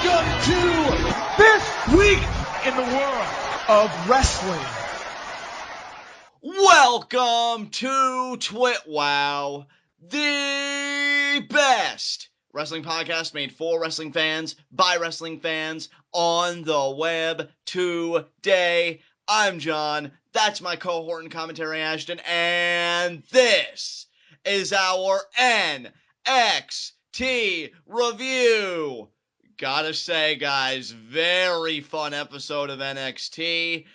Welcome to this week in the world of wrestling. Welcome to TWitWoW, the best wrestling podcast made for wrestling fans, by wrestling fans, on the web today. I'm John, that's my cohort and commentary Ashton, and this is our NXT review. Gotta say, guys, very fun episode of NXT.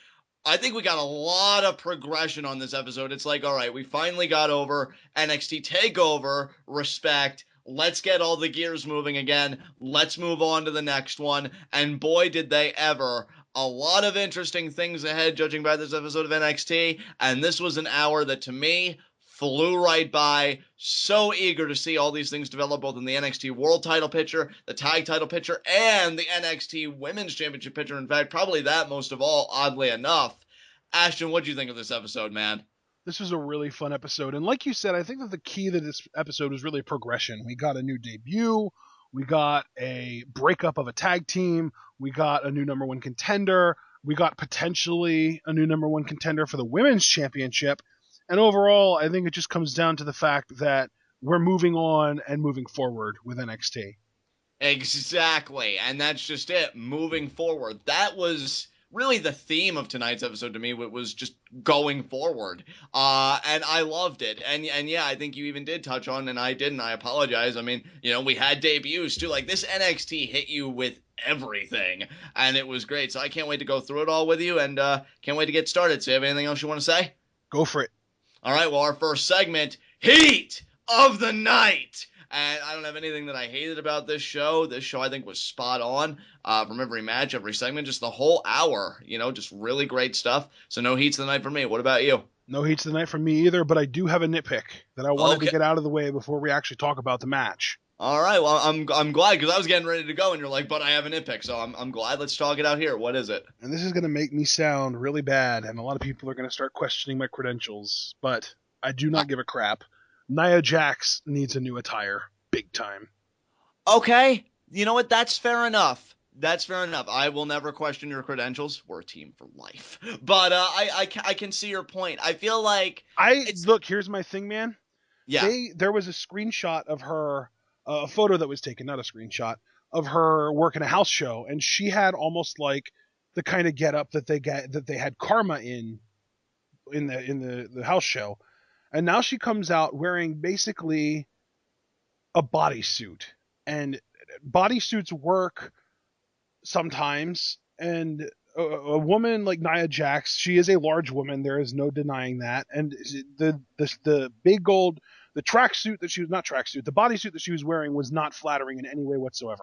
I think we got a lot of progression on this episode. It's like, all right, we finally got over NXT TakeOver, respect. Let's get all the gears moving again. Let's move on to the next one. And boy, did they ever. A lot of interesting things ahead, judging by this episode of NXT. And this was an hour that, to me, flew right by. So eager to see all these things develop, both in the NXT World Title picture, the Tag Title picture, and the NXT Women's Championship picture. In fact, probably that most of all, oddly enough. Ashton, what'd you think of this episode, man? This was a really fun episode. And like you said, I think that the key to this episode was really progression. We got a new debut. We got a breakup of a tag team. We got a new number one contender. We got potentially a new number one contender for the Women's Championship. And overall, I think it just comes down to the fact that we're moving on and moving forward with NXT. Exactly. And that's just it. Moving forward. That was really the theme of tonight's episode to me. It was just going forward. And I loved it. And yeah, I think you even did touch on, and I didn't. I apologize. I mean, you know, we had debuts too. Like, this NXT hit you with everything. And it was great. So I can't wait to go through it all with you, and can't wait to get started. So you have anything else you want to say? Go for it. All right, well, our first segment, Heat of the Night. And I don't have anything that I hated about this show. This show, I think, was spot on from every match, every segment, just the whole hour. You know, just really great stuff. So no Heats of the Night for me. What about you? No Heats of the Night for me either, but I do have a nitpick that I wanted to get out of the way before we actually talk about the match. All right, well, I'm glad, because I was getting ready to go, and you're like, but I have a nitpick, so I'm glad. Let's talk it out here. What is it? And this is going to make me sound really bad, and a lot of people are going to start questioning my credentials, but I do not give a crap. Nia Jax needs a new attire. Big time. Okay, you know what? That's fair enough. That's fair enough. I will never question your credentials. We're a team for life. But I can see your point. I feel like... Look, here's my thing, man. Yeah. There was a screenshot of her... a photo that was taken, not a screenshot, of her working a house show, and she had almost like the kind of getup that they had Karma in the house show, and now she comes out wearing basically a bodysuit, and bodysuits work sometimes, and a woman like Nia Jax, she is a large woman, there is no denying that, and the big gold... The tracksuit that she was not tracksuit, the bodysuit that she was wearing was not flattering in any way whatsoever.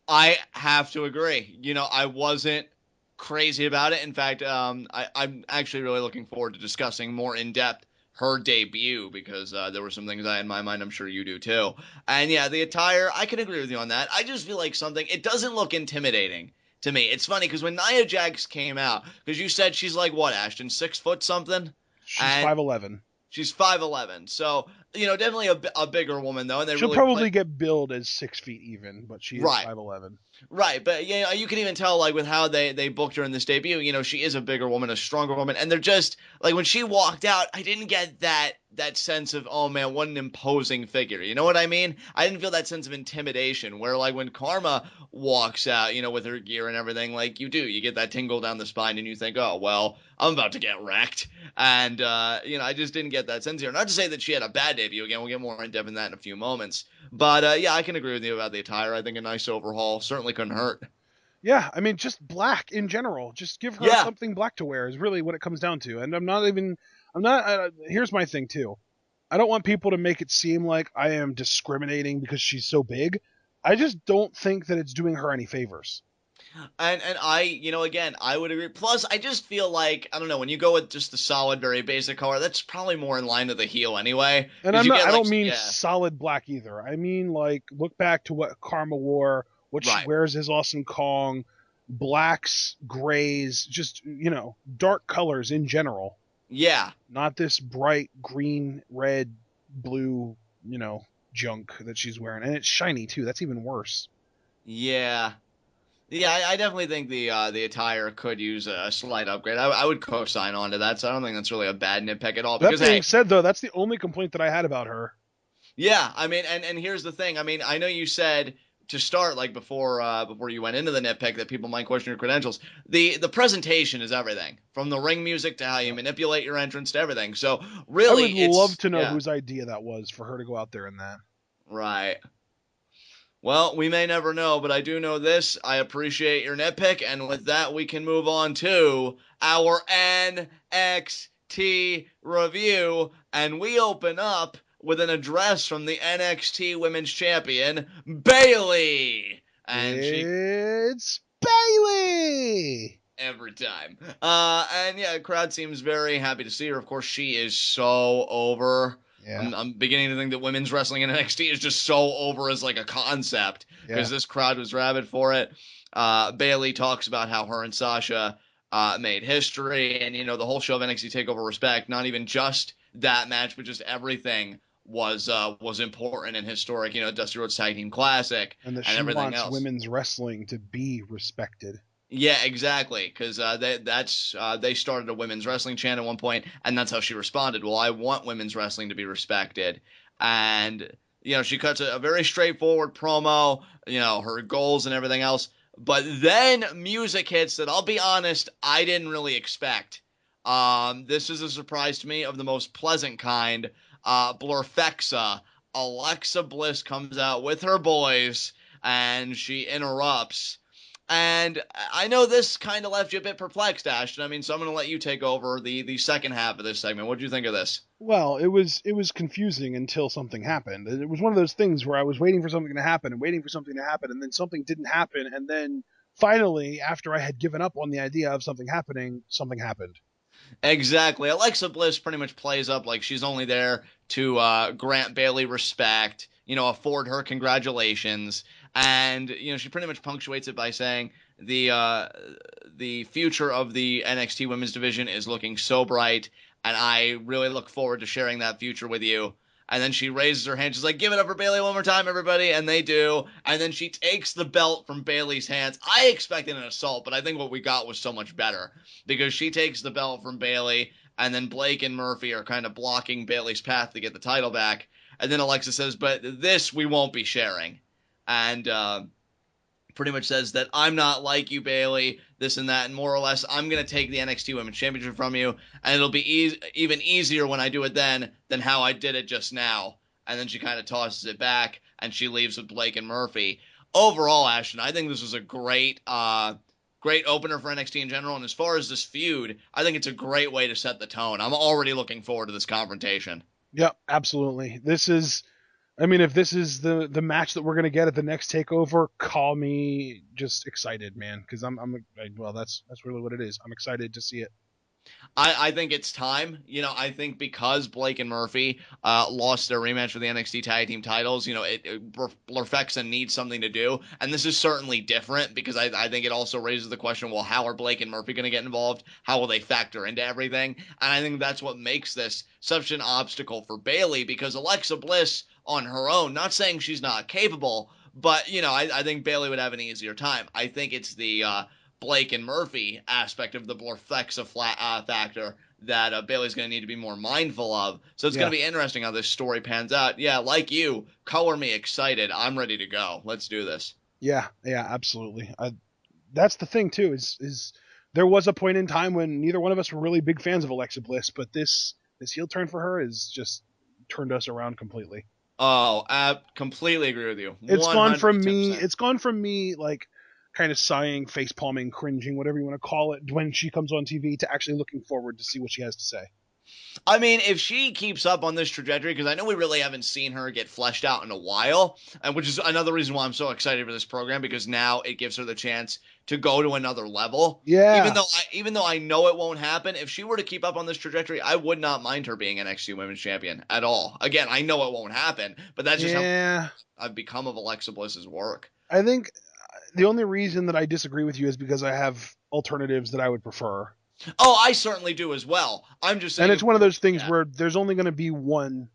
I have to agree. You know, I wasn't crazy about it. In fact, I'm actually really looking forward to discussing more in depth her debut, because there were some things I had in my mind. I'm sure you do too. And yeah, the attire, I can agree with you on that. I just feel like it doesn't look intimidating to me. It's funny because when Nia Jax came out, because you said she's like what, Ashton, 6 foot something? She's 5'11". She's 5'11", so, you know, definitely a bigger woman, though. And she'll probably get billed as 6 feet even, but she is 5'11". Right, but yeah, you can even tell, like, with how they booked her in this debut, you know, she is a bigger woman, a stronger woman, and they're just, like, when she walked out, I didn't get that sense of, oh man, what an imposing figure, you know what I mean? I didn't feel that sense of intimidation, where, like, when Karma walks out, you know, with her gear and everything, like, you get that tingle down the spine, and you think, oh, well, I'm about to get wrecked, and, you know, I just didn't get that sense here. Not to say that she had a bad debut, again, we'll get more in depth in that in a few moments, but, yeah, I can agree with you about the attire. I think a nice overhaul certainly couldn't hurt. Yeah, I mean, just black in general. Just give her something black to wear is really what it comes down to. And here's my thing too. I don't want people to make it seem like I am discriminating because she's so big. I just don't think that it's doing her any favors. And I, you know, again, I would agree. Plus, I just feel like, I don't know, when you go with just the solid, very basic color, that's probably more in line to the heel anyway. And I don't mean solid black either. I mean, like, look back to what Karma wore, what she wears as Awesome Kong, blacks, grays, just, you know, dark colors in general. Yeah. Not this bright green, red, blue, you know, junk that she's wearing. And it's shiny, too. That's even worse. Yeah. Yeah, I definitely think the attire could use a slight upgrade. I would co-sign onto that, so I don't think that's really a bad nitpick at all. That Because being hey, said, though, that's the only complaint that I had about her. yeah, I mean, and here's the thing. I mean, I know you said to start like before you went into the nitpick that people might question your credentials. The presentation is everything, from the ring music to how you manipulate your entrance to everything. So I really, would love it's to know yeah, whose idea that was for her to go out there in that. right. Well, we may never know, but I do know this. I appreciate your nitpick, and with that, we can move on to our NXT review, and we open up with an address from the NXT Women's Champion, Bayley. And she It's Bayley! every time. And yeah, the crowd seems very happy to see her. Of course, she is so over. Yeah. I'm beginning to think that women's wrestling in NXT is just so over as like a concept because this crowd was rabid for it. Bayley talks about how her and Sasha made history, and the whole show of NXT Takeover Respect. Not even just that match, but just everything was important and historic. Dusty Rhodes Tag Team Classic And that and she everything wants else. women's wrestling to be respected. Yeah, exactly. Because they started a women's wrestling chant at one point, and that's how she responded. Well, I want women's wrestling to be respected, and she cuts a very straightforward promo. Her goals and everything else, but then music hits that I'll be honest, I didn't really expect. This is a surprise to me of the most pleasant kind. Blurfexa, Alexa Bliss comes out with her boys, and she interrupts. And I know this kind of left you a bit perplexed, Ashton. I mean, so I'm going to let you take over the second half of this segment. What do you think of this? Well, it was confusing until something happened. It was one of those things where I was waiting for something to happen and waiting for something to happen, and then something didn't happen, and then finally, after I had given up on the idea of something happening, something happened. Exactly. Alexa Bliss pretty much plays up like she's only there to grant Bayley respect, afford her congratulations, and she pretty much punctuates it by saying the future of the NXT Women's Division is looking so bright, and I really look forward to sharing that future with you. And then she raises her hand. She's like, "Give it up for Bayley one more time, everybody!" And they do. And then she takes the belt from Bayley's hands. I expected an assault, but I think what we got was so much better because she takes the belt from Bayley, and then Blake and Murphy are kind of blocking Bayley's path to get the title back. And then Alexa says, "But this we won't be sharing," and pretty much says that I'm not like you, Bayley, this and that, and more or less, I'm going to take the NXT Women's Championship from you, and it'll be even easier when I do it then than how I did it just now. And then she kind of tosses it back, and she leaves with Blake and Murphy. Overall, Ashton, I think this was a great opener for NXT in general, and as far as this feud, I think it's a great way to set the tone. I'm already looking forward to this confrontation. Yep, absolutely. If this is the match that we're gonna get at the next takeover, call me just excited, man. Because that's really what it is. I'm excited to see it. I think it's time. I think because Blake and Murphy lost their rematch for the NXT Tag Team titles, Blurfexa needs something to do. And this is certainly different because I think it also raises the question, well, how are Blake and Murphy going to get involved? How will they factor into everything? And I think that's what makes this such an obstacle for Bayley because Alexa Bliss on her own, not saying she's not capable, but, I think Bayley would have an easier time. I think it's the Blake and Murphy aspect of the Blurfexa factor that Bayley's going to need to be more mindful of. So it's going to be interesting how this story pans out. Yeah, like you, color me excited. I'm ready to go. Let's do this. Yeah, absolutely. That's the thing too. Is there was a point in time when neither one of us were really big fans of Alexa Bliss, but this heel turn for her is just turned us around completely. Oh, I completely agree with you. 100%. It's gone from me like kind of sighing, face palming, cringing, whatever you want to call it, when she comes on TV to actually looking forward to see what she has to say. I mean, if she keeps up on this trajectory, because I know we really haven't seen her get fleshed out in a while, and which is another reason why I'm so excited for this program, because now it gives her the chance to go to another level. Yeah. Even though I know it won't happen, if she were to keep up on this trajectory, I would not mind her being NXT Women's Champion at all. Again, I know it won't happen, but that's just how I've become of Alexa Bliss's work. I think the only reason that I disagree with you is because I have alternatives that I would prefer. Oh, I certainly do as well. I'm just saying. And it's one of those things where there's only going to be one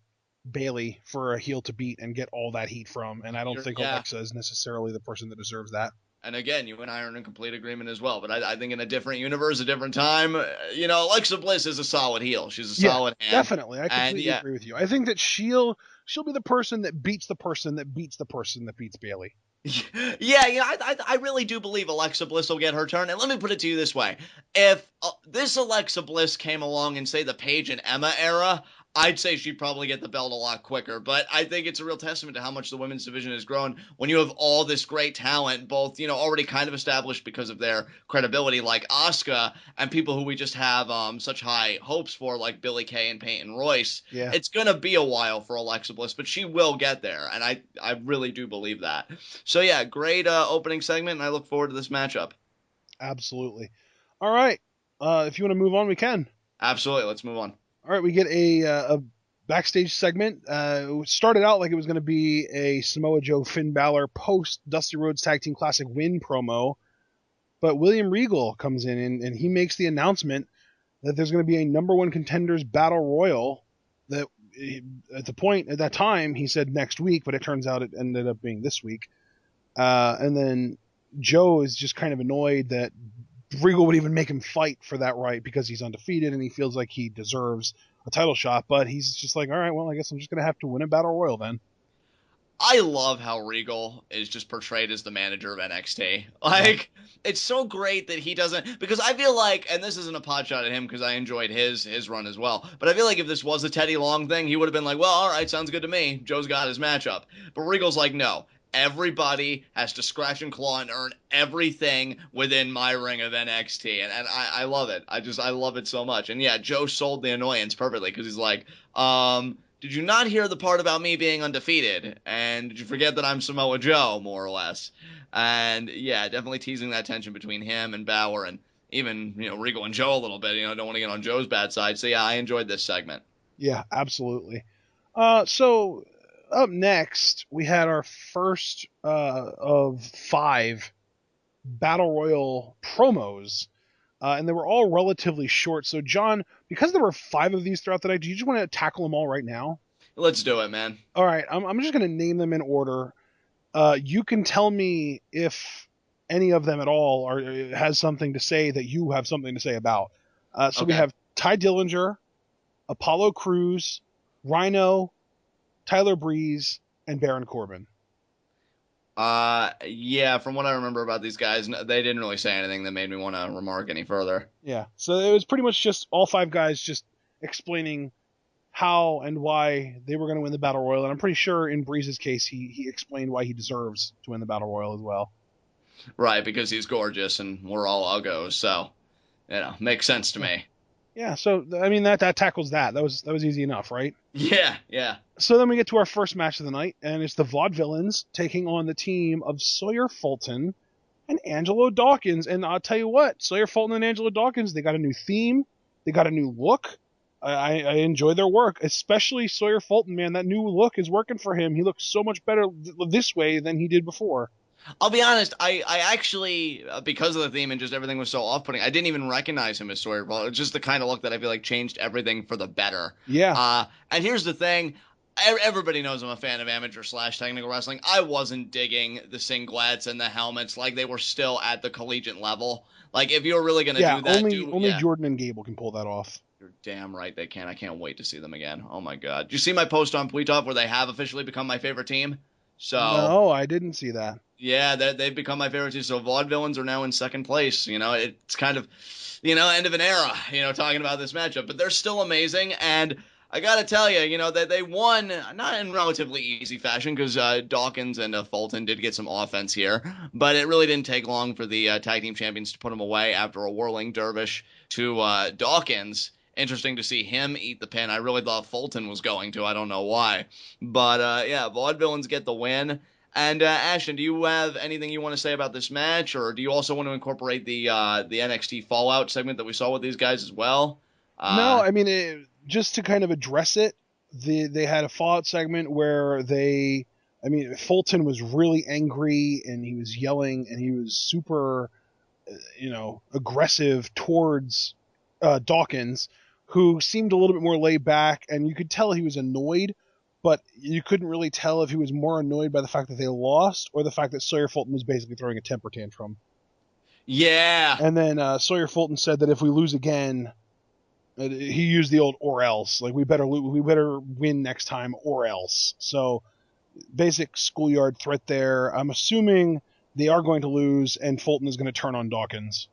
Bayley for a heel to beat and get all that heat from, and I don't think Alexa is necessarily the person that deserves that. And again, you and I are in complete agreement as well. But I think in a different universe, a different time, Alexa Bliss is a solid heel. She's a solid hand. Definitely. I And completely agree with you. I think that she'll be the person that beats the person that beats the person that beats Bayley. I really do believe Alexa Bliss will get her turn. And let me put it to you this way. If this Alexa Bliss came along in, say, the Paige and Emma era, I'd say she'd probably get the belt a lot quicker. But I think it's a real testament to how much the women's division has grown when you have all this great talent, both, already kind of established because of their credibility, like Asuka, and people who we just have such high hopes for, like Billie Kay and Peyton Royce. Yeah. It's going to be a while for Alexa Bliss, but she will get there. And I really do believe that. So, yeah, great opening segment, and I look forward to this matchup. Absolutely. All right. If you want to move on, we can. Absolutely. Let's move on. All right, we get a backstage segment. It started out like it was going to be a Samoa Joe Finn Balor post Dusty Rhodes Tag Team Classic win promo, but William Regal comes in and he makes the announcement that there's going to be a number one contenders battle royal. That at that time he said next week, but it turns out it ended up being this week. And then Joe is just kind of annoyed that Regal would even make him fight for that right because he's undefeated and he feels like he deserves a title shot, but he's just like, all right, well, I guess I'm just going to have to win a battle royal then. I love how Regal is just portrayed as the manager of NXT. Like, it's so great that he doesn't, because I feel like, and this isn't a pot shot at him because I enjoyed his run as well, but I feel like if this was a Teddy Long thing, he would have been like, well, all right, sounds good to me. Joe's got his matchup. But Regal's like, no. Everybody has to scratch and claw and earn everything within my ring of NXT. And I love it. I love it so much. And yeah, Joe sold the annoyance perfectly because he's like, did you not hear the part about me being undefeated? And did you forget that I'm Samoa Joe, more or less? And yeah, definitely teasing that tension between him and Balor and even, Regal and Joe a little bit. Don't want to get on Joe's bad side. So yeah, I enjoyed this segment. Yeah, absolutely. So up next, we had our first of 5 Battle Royal promos, and they were all relatively short. So, John, because there were 5 of these throughout the night, do you just want to tackle them all right now? Let's do it, man. All right, I'm just going to name them in order. You can tell me if any of them at all has something to say that you have something to say about. So we have Ty Dillinger, Apollo Crews, Rhyno, Tyler Breeze, and Baron Corbin. Yeah, from what I remember about these guys, they didn't really say anything that made me want to remark any further. Yeah, so it was pretty much just all 5 guys just explaining how and why they were going to win the Battle Royal, and I'm pretty sure in Breeze's case, he explained why he deserves to win the Battle Royal as well. Right, because he's gorgeous and we're all uggos, so, makes sense to me. Yeah, so, I mean, that tackles that. That was easy enough, right? Yeah. So then we get to our first match of the night, and it's the Vaudevillains taking on the team of Sawyer Fulton and Angelo Dawkins. And I'll tell you what, Sawyer Fulton and Angelo Dawkins, they got a new theme. They got a new look. I enjoy their work, especially Sawyer Fulton, man. That new look is working for him. He looks so much better this way than he did before. I'll be honest, I actually, because of the theme and just everything was so off-putting, I didn't even recognize him as Sawyer Fulton. It was just the kind of look that I feel like changed everything for the better. Yeah. And here's the thing. Everybody knows I'm a fan of amateur/technical wrestling. I wasn't digging the singlets and the helmets like they were still at the collegiate level. Like, if you're really going to do that... Only Jordan and Gable can pull that off. You're damn right they can. I can't wait to see them again. Oh, my God. Did you see my post on TWitWoW where they have officially become my favorite team? No, I didn't see that. Yeah, they've become my favorite team. So Vaudevillains are now in second place. It's kind of, end of an era, talking about this matchup. But they're still amazing. And I got to tell you, they won, not in relatively easy fashion, because Dawkins and Fulton did get some offense here. But it really didn't take long for the tag team champions to put them away after a whirling dervish to Dawkins. Interesting to see him eat the pin. I really thought Fulton was going to. I don't know why. But, yeah, Vaudevillains get the win. And, Ashton, do you have anything you want to say about this match? Or do you also want to incorporate the NXT Fallout segment that we saw with these guys as well? No, I mean, just to kind of address it, they had a Fallout segment where Fulton was really angry and he was yelling and he was super, aggressive towards Dawkins, who seemed a little bit more laid back, and you could tell he was annoyed, but you couldn't really tell if he was more annoyed by the fact that they lost or the fact that Sawyer Fulton was basically throwing a temper tantrum. Yeah. And then Sawyer Fulton said that if we lose again, he used the old "or else," like we better win next time or else. So basic schoolyard threat there. I'm assuming they are going to lose, and Fulton is going to turn on Dawkins.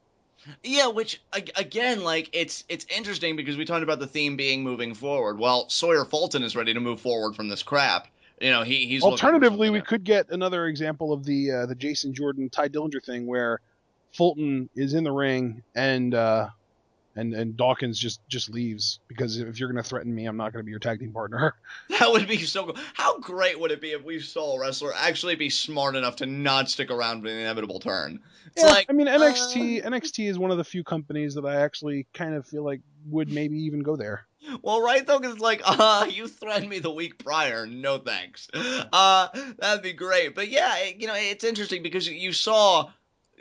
Yeah, which again, like it's interesting because we talked about the theme being moving forward. Well, Sawyer Fulton is ready to move forward from this crap. You know, he's alternatively we could get another example of the Jason Jordan Ty Dillinger thing where Fulton is in the ring and Dawkins just leaves because if you're going to threaten me, I'm not going to be your tag team partner. That would be so cool. How great would it be if we saw a wrestler actually be smart enough to not stick around for the inevitable turn? It's yeah, like, I mean, NXT is one of the few companies that I actually kind of feel like would maybe even go there. Well, right though, because it's like, you threatened me the week prior. No thanks. That'd be great. But yeah, it's interesting because you saw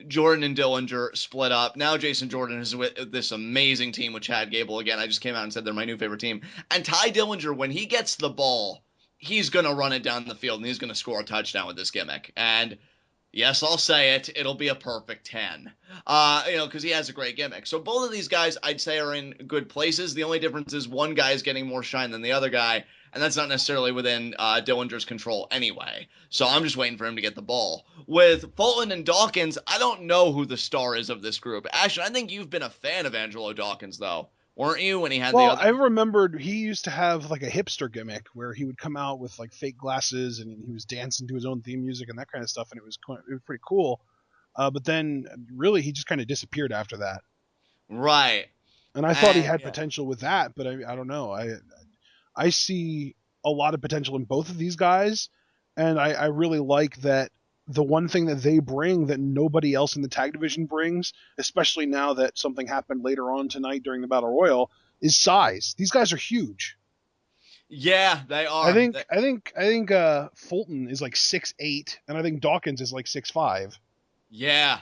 Jordan and Dillinger split up. Now Jason Jordan is with this amazing team with Chad Gable again. I just came out and said they're my new favorite team. And Ty Dillinger, when he gets the ball, he's going to run it down the field and he's going to score a touchdown with this gimmick. And yes, I'll say it. It'll be a perfect 10. Because he has a great gimmick. So both of these guys, I'd say, are in good places. The only difference is one guy is getting more shine than the other guy, and that's not necessarily within Dillinger's control anyway. So I'm just waiting for him to get the ball. With Fulton and Dawkins, I don't know who the star is of this group. Ashton, I think you've been a fan of Angelo Dawkins, though. Weren't you when he had the other? I remembered he used to have like a hipster gimmick where he would come out with like fake glasses and he was dancing to his own theme music and that kind of stuff, and it was pretty cool. But then really he just kind of disappeared after that. Right. And I thought he had potential with that, but I don't know. I see a lot of potential in both of these guys, and I really like that the one thing that they bring that nobody else in the tag division brings, especially now that something happened later on tonight during the Battle Royal, is size. These guys are huge. Yeah, they are. I think Fulton is like 6'8", and I think Dawkins is like 6'5". Yeah.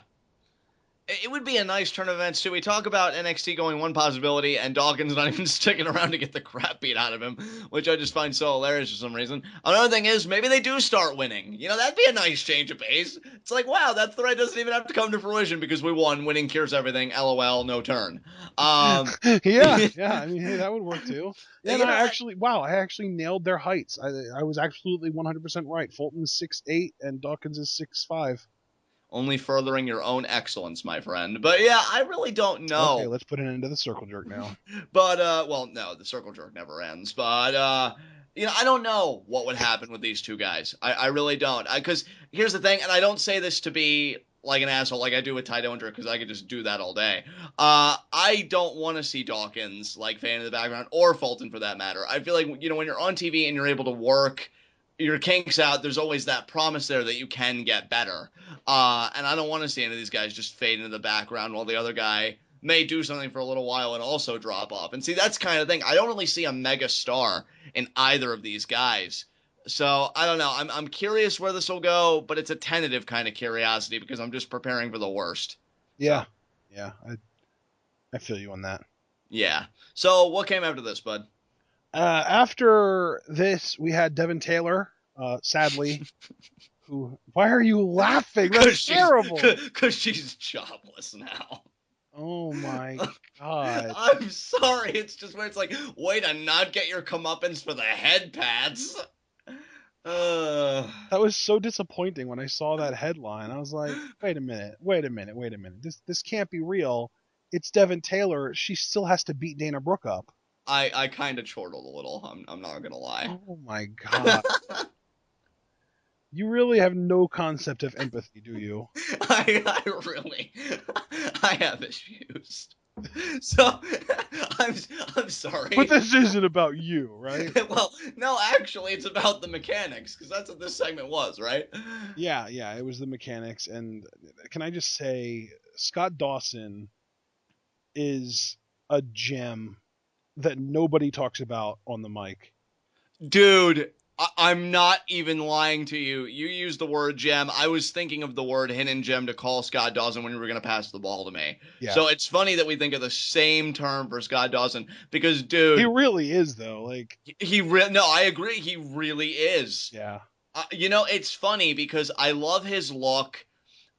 It would be a nice turn of events, too. We talk about NXT going one possibility, and Dawkins not even sticking around to get the crap beat out of him, which I just find so hilarious for some reason. Another thing is, maybe they do start winning. That'd be a nice change of pace. It's like, wow, that threat doesn't even have to come to fruition because we won. Winning cures everything. LOL, no turn. Yeah. I mean, hey, that would work, too. Yeah, I actually nailed their heights. I was absolutely 100% right. Fulton's 6'8", and Dawkins is 6'5". Only furthering your own excellence, my friend. But yeah, I really don't know. Okay, let's put an end to the circle jerk now. But no, the circle jerk never ends. But I don't know what would happen with these two guys. I really don't. Because here's the thing, and I don't say this to be like an asshole like I do with Ty Dillinger, because I could just do that all day. I don't want to see Dawkins like fan in the background, or Fulton for that matter. I feel like when you're on TV and you're able to work your kinks out, there's always that promise there that you can get better. And I don't want to see any of these guys just fade into the background while the other guy may do something for a little while and also drop off. And see, that's kind of thing. I don't really see a mega star in either of these guys. So I don't know. I'm curious where this will go, but it's a tentative kind of curiosity because I'm just preparing for the worst. Yeah. So. Yeah. I feel you on that. Yeah. So what came after this, bud? After this, we had Devin Taylor, sadly. Why are you laughing? That's terrible. Because she's jobless now. Oh my god. I'm sorry. It's just where it's like, way to not get your comeuppance for the head pats. That was so disappointing when I saw that headline. I was like, wait a minute. This can't be real. It's Devin Taylor. She still has to beat Dana Brooke up. I kind of chortled a little. I'm not gonna lie. Oh my god. You really have no concept of empathy, do you? I have issues. So I'm sorry. But this isn't about you, right? Well, no, actually, it's about the mechanics, because that's what this segment was, right? Yeah, it was the mechanics, and can I just say, Scott Dawson is a gem that nobody talks about on the mic. Dude, I'm not even lying to you. You used the word gem. I was thinking of the word hidden gem to call Scott Dawson when you were going to pass the ball to me. Yeah. So it's funny that we think of the same term for Scott Dawson because, He dude, really is, though. Like, no, I agree. He really is. yeah. It's funny because I love his look.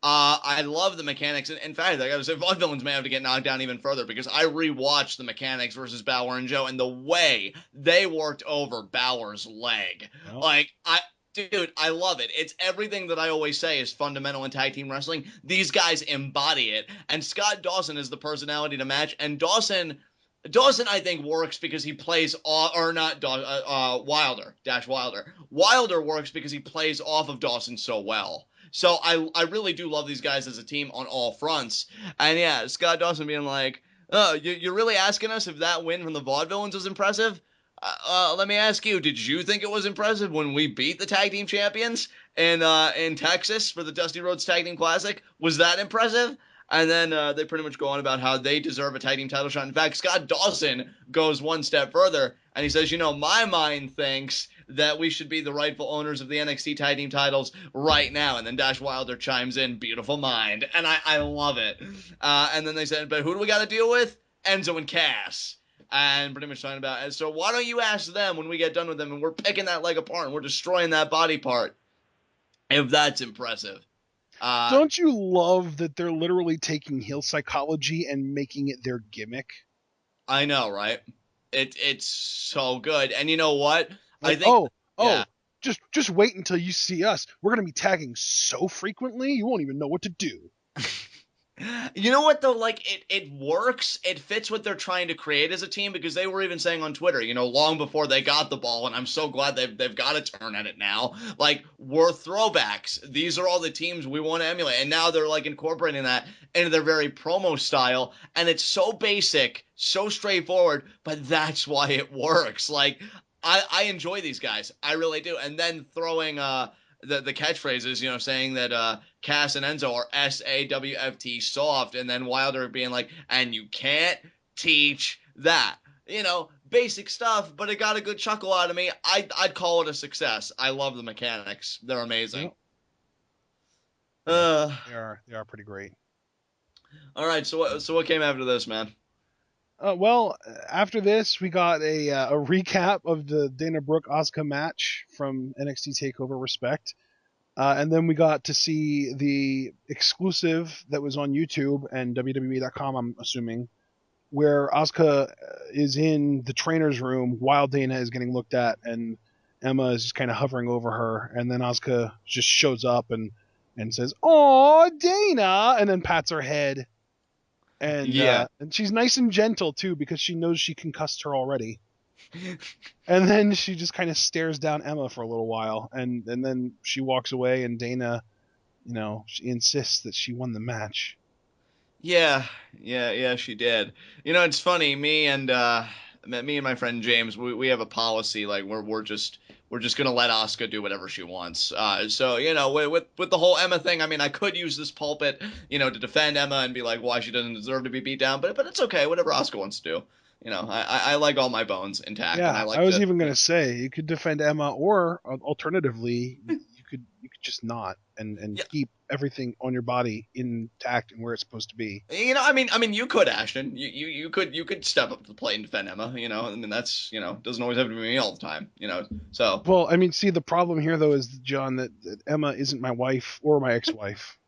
I love the mechanics. In fact, I gotta say, Vaudevillains may have to get knocked down even further because I rewatched the mechanics versus Balor and Joe, and the way they worked over Balor's leg. Well. Like, dude, I love it. It's everything that I always say is fundamental in tag team wrestling. These guys embody it, and Scott Dawson is the personality to match. And Dawson, I think, works because he plays Wilder. Wilder works because he plays off of Dawson so well. So I really do love these guys as a team on all fronts. And yeah, Scott Dawson being like, oh, you're really asking us if that win from the Vaudevillains was impressive? Let me ask you, did you think it was impressive when we beat the tag team champions in Texas for the Dusty Rhodes Tag Team Classic? Was that impressive? And then they pretty much go on about how they deserve a tag team title shot. In fact, Scott Dawson goes one step further, and he says, my mind thinks that we should be the rightful owners of the NXT tag team titles right now. And then Dash Wilder chimes in, beautiful mind. And I love it. And then they said, but who do we got to deal with? Enzo and Cass. And pretty much talking about it. So why don't you ask them when we get done with them and we're picking that leg apart and we're destroying that body part, if that's impressive. Don't you love that they're literally taking heel psychology and making it their gimmick? I know, right? It's so good. And you know what? Like, I think yeah. Just wait until you see us. We're going to be tagging so frequently, you won't even know what to do. You know what, though? Like, it works. It fits what they're trying to create as a team, because they were even saying on Twitter, long before they got the ball, and I'm so glad they've got a turn at it now, like, we're throwbacks. These are all the teams we want to emulate. And now they're, like, incorporating that into their very promo style, and it's so basic, so straightforward, but that's why it works. Like, I enjoy these guys. I really do. And then throwing the catchphrases, saying that Cass and Enzo are SAWFT soft, and then Wilder being like, and you can't teach that. Basic stuff, but it got a good chuckle out of me. I'd call it a success. I love the mechanics. They're amazing. They are pretty great. All right, so what came after this, man? Well, after this, we got a recap of the Dana Brooke Asuka match from NXT TakeOver Respect. And then we got to see the exclusive that was on YouTube and WWE.com, I'm assuming, where Asuka is in the trainer's room while Dana is getting looked at, and Emma is just kind of hovering over her. And then Asuka just shows up and says, "Aw, Dana," and then pats her head. And and she's nice and gentle too, because she knows she concussed her already. And then she just kind of stares down Emma for a little while, and then she walks away, and Dana, she insists that she won the match. Yeah, she did. It's funny. Me and my friend James, we have a policy, like we're just gonna let Asuka do whatever she wants. So with the whole Emma thing, I mean, I could use this pulpit, to defend Emma and be like, why she doesn't deserve to be beat down, but it's okay, whatever Asuka wants to do. I like all my bones intact. Yeah, and I was even gonna say you could defend Emma, or alternatively, you could just not and keep everything on your body intact and where it's supposed to be. I mean, you could, Ashton. You could step up to the plate and defend Emma. That's doesn't always have to be me all the time. So. Well, I mean, see, the problem here though is, John, that Emma isn't my wife or my ex-wife.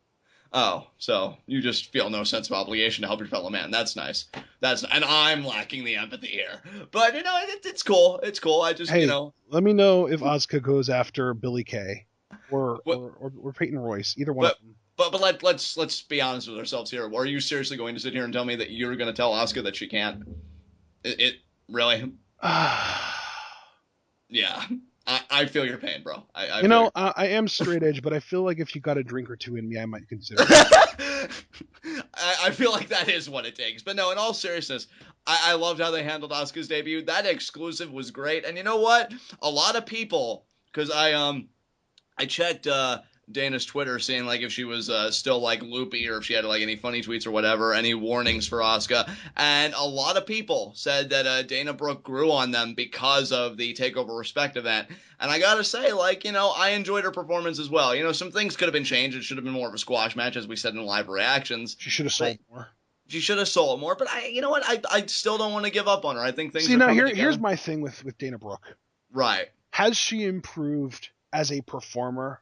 Oh, so you just feel no sense of obligation to help your fellow man. That's nice. And I'm lacking the empathy here. But it's cool. It's cool. I just let me know if Asuka goes after Billy Kay or Peyton Royce, either one of them. But let's be honest with ourselves here. Are you seriously going to sit here and tell me that you're going to tell Asuka that she can't? It really? Yeah. I feel your pain, bro. I am straight edge, but I feel like if you got a drink or two in me, I might consider it. I feel like that is what it takes. But no, in all seriousness, I loved how they handled Asuka's debut. That exclusive was great. And you know what? A lot of people, because I checked Dana's Twitter, seeing like if she was still like loopy or if she had like any funny tweets or whatever, any warnings for Asuka. And a lot of people said that Dana Brooke grew on them because of the Takeover Respect event. And I gotta say, like, I enjoyed her performance as well. Some things could have been changed. It should have been more of a squash match, as we said in live reactions. She should have sold more. She should have sold more, but you know what? I still don't want to give up on her. I think things. See, are now coming together. here's my thing with Dana Brooke. Right. Has she improved as a performer?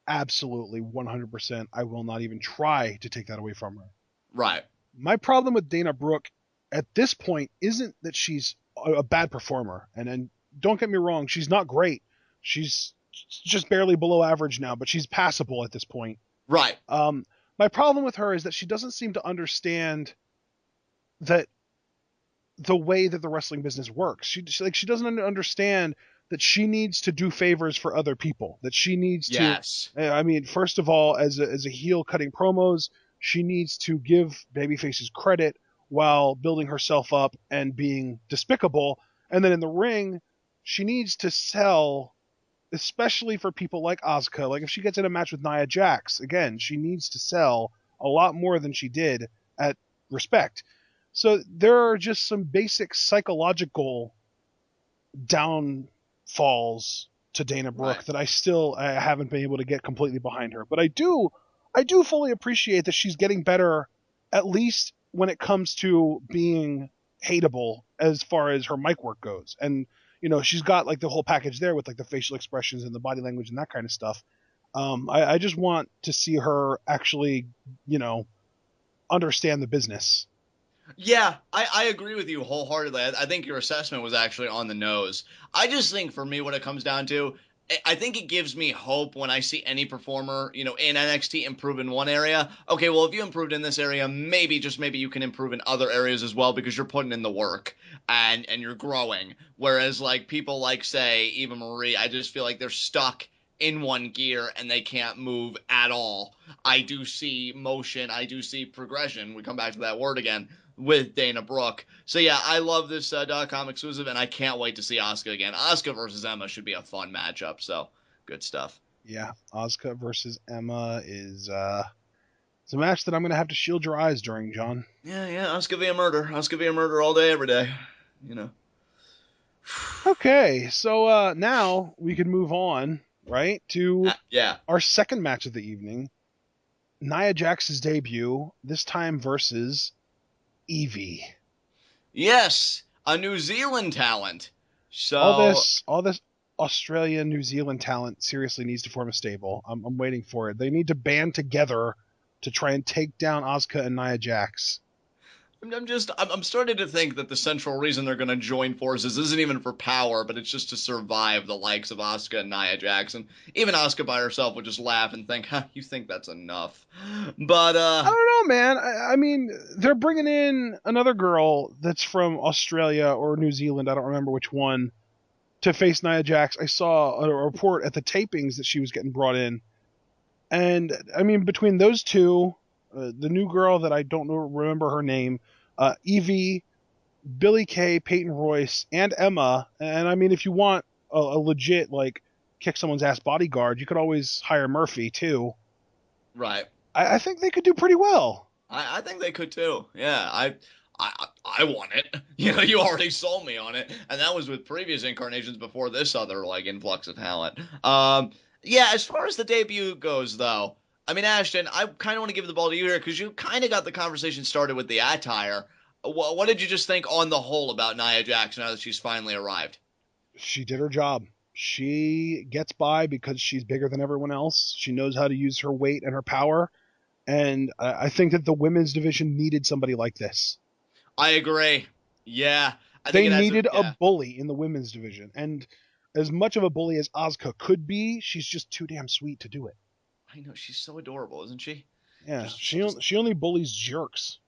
Absolutely, 100%. I will not even try to take that away from her. Right. My problem with Dana Brooke at this point isn't that she's a bad performer. And don't get me wrong, she's not great. She's just barely below average now, but she's passable at this point. Right. My problem with her is that she doesn't seem to understand that the way that the wrestling business works. She doesn't understand that she needs to do favors for other people, that she needs to, yes. I mean, first of all, as a heel cutting promos, she needs to give babyfaces credit while building herself up and being despicable. And then in the ring, she needs to sell, especially for people like Asuka. Like if she gets in a match with Nia Jax, again, she needs to sell a lot more than she did at Respect. So there are just some basic psychological downfalls to Dana Brooke right. that I haven't been able to get completely behind her. But I do fully appreciate that she's getting better, at least when it comes to being hateable as far as her mic work goes. And, she's got like the whole package there with like the facial expressions and the body language and that kind of stuff. I just want to see her actually, understand the business. Yeah, I agree with you wholeheartedly. I think your assessment was actually on the nose. I just think for me, what it comes down to, I think it gives me hope when I see any performer, in NXT improve in one area. Okay, well, if you improved in this area, maybe you can improve in other areas as well because you're putting in the work and you're growing. Whereas like people like, say, Eva Marie, I just feel like they're stuck in one gear and they can't move at all. I do see motion. I do see progression. We come back to that word again with Dana Brooke. So yeah, I love this .com exclusive, and I can't wait to see Asuka again. Asuka versus Emma should be a fun matchup, so good stuff. Yeah, Asuka versus Emma is it's a match that I'm going to have to shield your eyes during, John. Yeah, Asuka via murder. Asuka via murder all day, every day. Okay, so now we can move on, right, to yeah. our second match of the evening. Nia Jax's debut, this time versus Evie. Yes, a New Zealand talent. So all this Australia, New Zealand talent seriously needs to form a stable. I'm waiting for it. They need to band together to try and take down Asuka and Nia Jax. I'm starting to think that the central reason they're going to join forces isn't even for power, but it's just to survive the likes of Asuka and Nia Jax. And even Asuka by herself would just laugh and think, you think that's enough. But, I don't know, man. I mean, they're bringing in another girl that's from Australia or New Zealand, I don't remember which one, to face Nia Jax. I saw a report at the tapings that she was getting brought in. And, I mean, between those two, the new girl that I don't remember her name, Evie, Billie Kay, Peyton Royce, and Emma. And I mean, if you want a legit, like, kick someone's ass bodyguard, you could always hire Murphy, too. Right. I think they could do pretty well. I think they could, too. Yeah, I want it. You already sold me on it. And that was with previous incarnations before this other, like, influx of talent. Yeah, as far as the debut goes, though, I mean, Ashton, I kind of want to give the ball to you here because you kind of got the conversation started with the attire. What did you just think on the whole about Nia Jax now that she's finally arrived? She did her job. She gets by because she's bigger than everyone else. She knows how to use her weight and her power. And I think that the women's division needed somebody like this. I agree. Yeah. They needed a bully in the women's division. And as much of a bully as Asuka could be, she's just too damn sweet to do it. I know, she's so adorable, isn't she? Yeah, she only bullies jerks.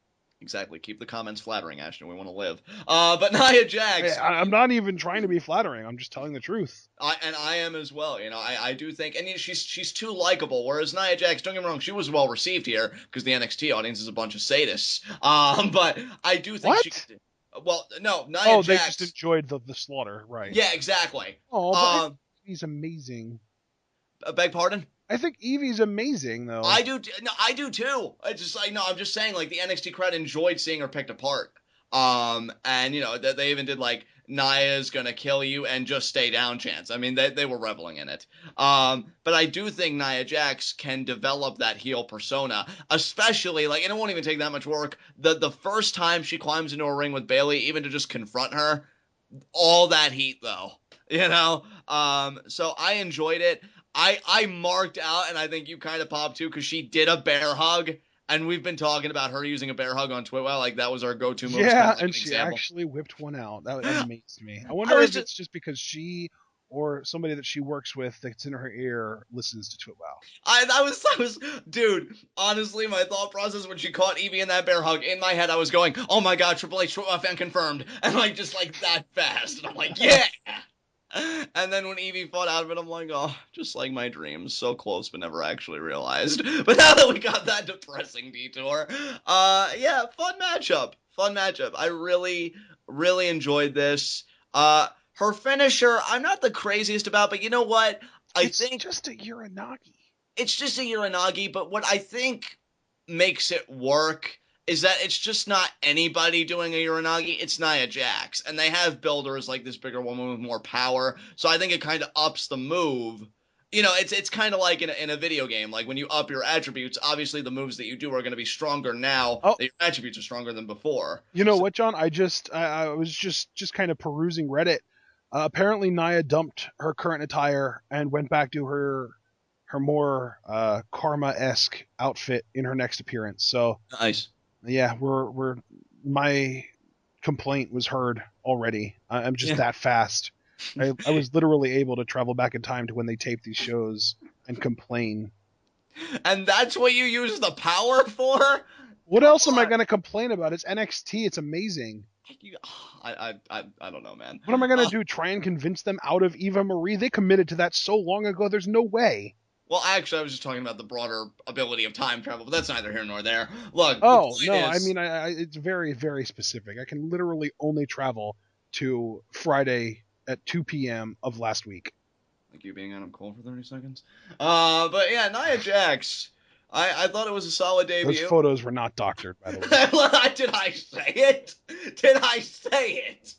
Exactly. Keep the comments flattering, Ashton. We want to live. But Nia Jax. I'm not even trying to be flattering. I'm just telling the truth. I am as well. I do think, and she's too likable. Whereas Nia Jax, don't get me wrong, she was well received here because the NXT audience is a bunch of sadists. But I do think she. Well, no, Nia Jax. Oh, they just enjoyed the slaughter, right? Yeah, exactly. Oh, but he's amazing. Beg pardon? I think Evie's amazing, though. I do. No, I do too. It's just like, no, I'm just saying, like, the NXT crowd enjoyed seeing her picked apart. And you know that they even did like Nia's gonna kill you and just stay down chance. I mean, they were reveling in it. But I do think Nia Jax can develop that heel persona, especially like, and it won't even take that much work. The first time she climbs into a ring with Bayley, even to just confront her, all that heat though, you know. So I enjoyed it. I marked out, and I think you kind of popped too, because she did a bear hug, and we've been talking about her using a bear hug on TWitWoW, like that was our go-to move. Yeah, like and she example. actually whipped one out. That amazed me. I wonder if it's just because she or somebody that she works with that's in her ear listens to TWitWoW. I was, dude, honestly, my thought process when she caught Evie in that bear hug, in my head I was going, oh my god, Triple H TWitWoW fan confirmed, and like, just like that fast, and I'm like, yeah! And then when Evie fought out of it, I'm like, oh, just like my dreams, so close but never actually realized. But now that we got that depressing detour, yeah, fun matchup. I really, really enjoyed this. Her finisher, I'm not the craziest about, but you know what? It's just a Uranagi. It's just a Uranagi, but what I think makes it work is that it's just not anybody doing a Uranagi, it's Nia Jax. And they have builders like this bigger woman with more power, so I think it kind of ups the move. You know, it's kind of like in a video game. Like when you up your attributes, obviously the moves that you do are going to be stronger now. That your attributes are stronger than before. You know what, John? I was just kind of perusing Reddit. Apparently, Nia dumped her current attire and went back to her more Karma-esque outfit in her next appearance. So nice. Yeah, we're my complaint was heard already. I'm just that fast. I was literally able to travel back in time to when they taped these shows and complain. And that's what you use the power for? What else am I going to complain about? It's NXT. It's amazing. I don't know, man. What am I going to do? Try and convince them out of Eva Marie? They committed to that so long ago. There's no way. Well, actually, I was just talking about the broader ability of time travel, but that's neither here nor there. Look. Oh, no, I mean, it's very, very specific. I can literally only travel to Friday at 2 p.m. of last week. Like you being Adam Cole for 30 seconds. But yeah, Nia Jax. I thought it was a solid debut. Those photos were not doctored, by the way. Did I say it? Did I say it?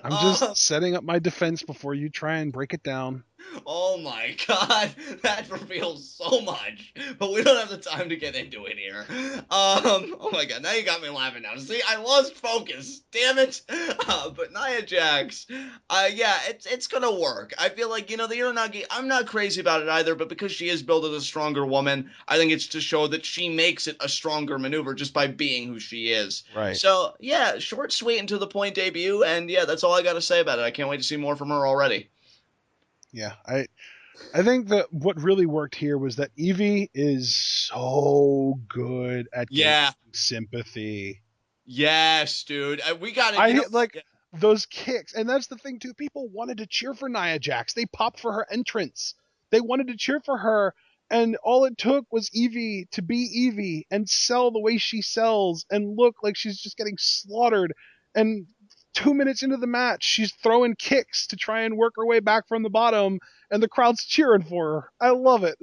I'm just setting up my defense before you try and break it down. Oh my god, that reveals so much, but we don't have the time to get into it here. Oh my god, now you got me laughing now. See, I lost focus, damn it. But Nia Jax, yeah, it's gonna work. I feel like, you know, the Uranagi, I'm not crazy about it either, but because she is built as a stronger woman, I think it's to show that she makes it a stronger maneuver just by being who she is. Right. So, yeah, short, sweet, and to the point debut, and yeah, that's all I gotta say about it. I can't wait to see more from her already. Yeah, I think that what really worked here was that Evie is so good at getting sympathy. Yes, dude. We got it. Those kicks, and that's the thing too. People wanted to cheer for Nia Jax. They popped for her entrance. They wanted to cheer for her, and all it took was Evie to be Evie and sell the way she sells and look like she's just getting slaughtered. And 2 minutes into the match, she's throwing kicks to try and work her way back from the bottom, and the crowd's cheering for her. I love it.